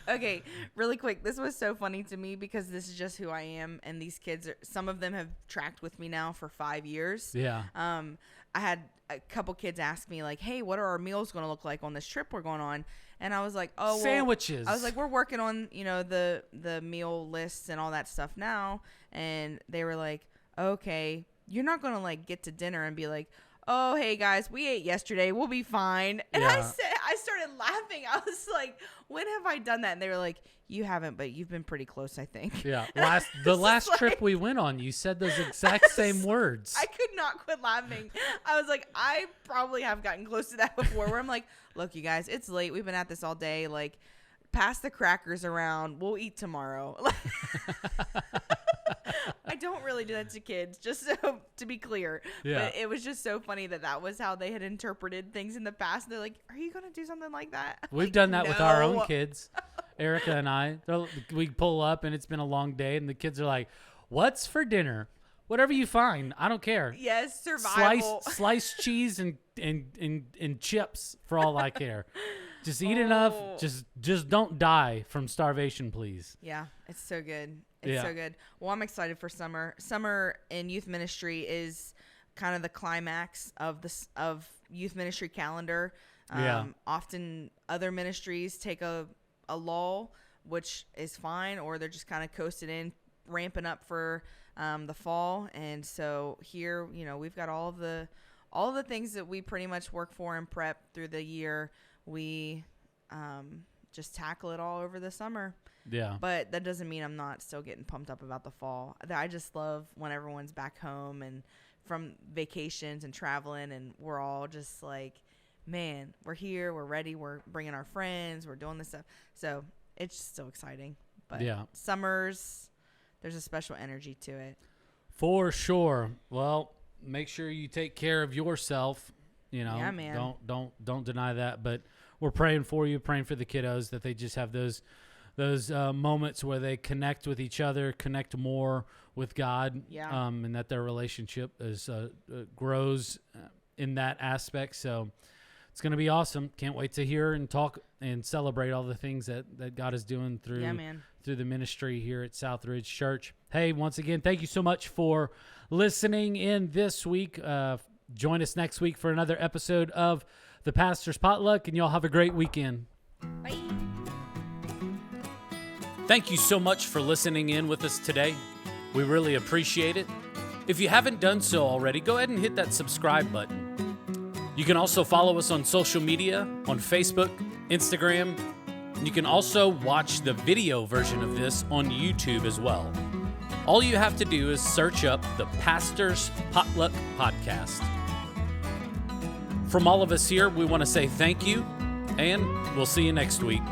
Speaker 2: Okay, really quick. This was so funny to me because this is just who I am, and these kids some of them have tracked with me now for 5 years.
Speaker 1: Yeah.
Speaker 2: I had a couple kids ask me like, "Hey, what are our meals going to look like on this trip we're going on?" And I was like, "Oh,
Speaker 1: sandwiches."
Speaker 2: I was like, "We're working on, the meal lists and all that stuff now." And they were like, "Okay, you're not going to like get to dinner and be like, oh, hey guys, we ate yesterday. We'll be fine." And I started laughing. I was like, when have I done that? And they were like, you haven't, but you've been pretty close, I think.
Speaker 1: Yeah. The last trip we went on, you said those exact same words.
Speaker 2: I could not quit laughing. I was like, I probably have gotten close to that before where I'm like, look, you guys, it's late. We've been at this all day. Like, pass the crackers around. We'll eat tomorrow. I don't really do that to kids, just so to be clear.
Speaker 1: Yeah.
Speaker 2: But it was just so funny that was how they had interpreted things in the past. They're like, are you going to do something like that?
Speaker 1: We've done that with our own kids. Erica and I. We pull up and it's been a long day and the kids are like, what's for dinner? Whatever you find. I don't care.
Speaker 2: Yes, survival.
Speaker 1: Sliced cheese and chips for all I care. Just eat enough. Just don't die from starvation, please.
Speaker 2: Yeah, it's so good. It's so good. Well, I'm excited for summer. Summer in youth ministry is kind of the climax of youth ministry calendar. Often other ministries take a lull, which is fine, or they're just kind of coasting in, ramping up for the fall. And so here, we've got all the things that we pretty much work for and prep through the year. We just tackle it all over the summer.
Speaker 1: Yeah.
Speaker 2: But that doesn't mean I'm not still getting pumped up about the fall. I just love when everyone's back home and from vacations and traveling, and we're all just like, man, we're here, we're ready, we're bringing our friends, we're doing this stuff. So it's just so exciting. But summers, there's a special energy to it.
Speaker 1: For sure. Well, make sure you take care of yourself. You know,
Speaker 2: yeah, man.
Speaker 1: Don't deny that. But we're praying for you, praying for the kiddos, that they just have those moments where they connect with each other, connect more with God, and that their relationship grows in that aspect. So it's going to be awesome. Can't wait to hear and talk and celebrate all the things that God is doing through the ministry here at Southridge Church. Hey, once again, thank you so much for listening in this week. Join us next week for another episode of The Pastor's Potluck, and y'all have a great weekend.
Speaker 2: Bye.
Speaker 1: Thank you so much for listening in with us today. We really appreciate it. If you haven't done so already, go ahead and hit that subscribe button. You can also follow us on social media, on Facebook, Instagram. You can also watch the video version of this on YouTube as well. All you have to do is search up the Pastor's Potluck Podcast. From all of us here, we want to say thank you, and we'll see you next week.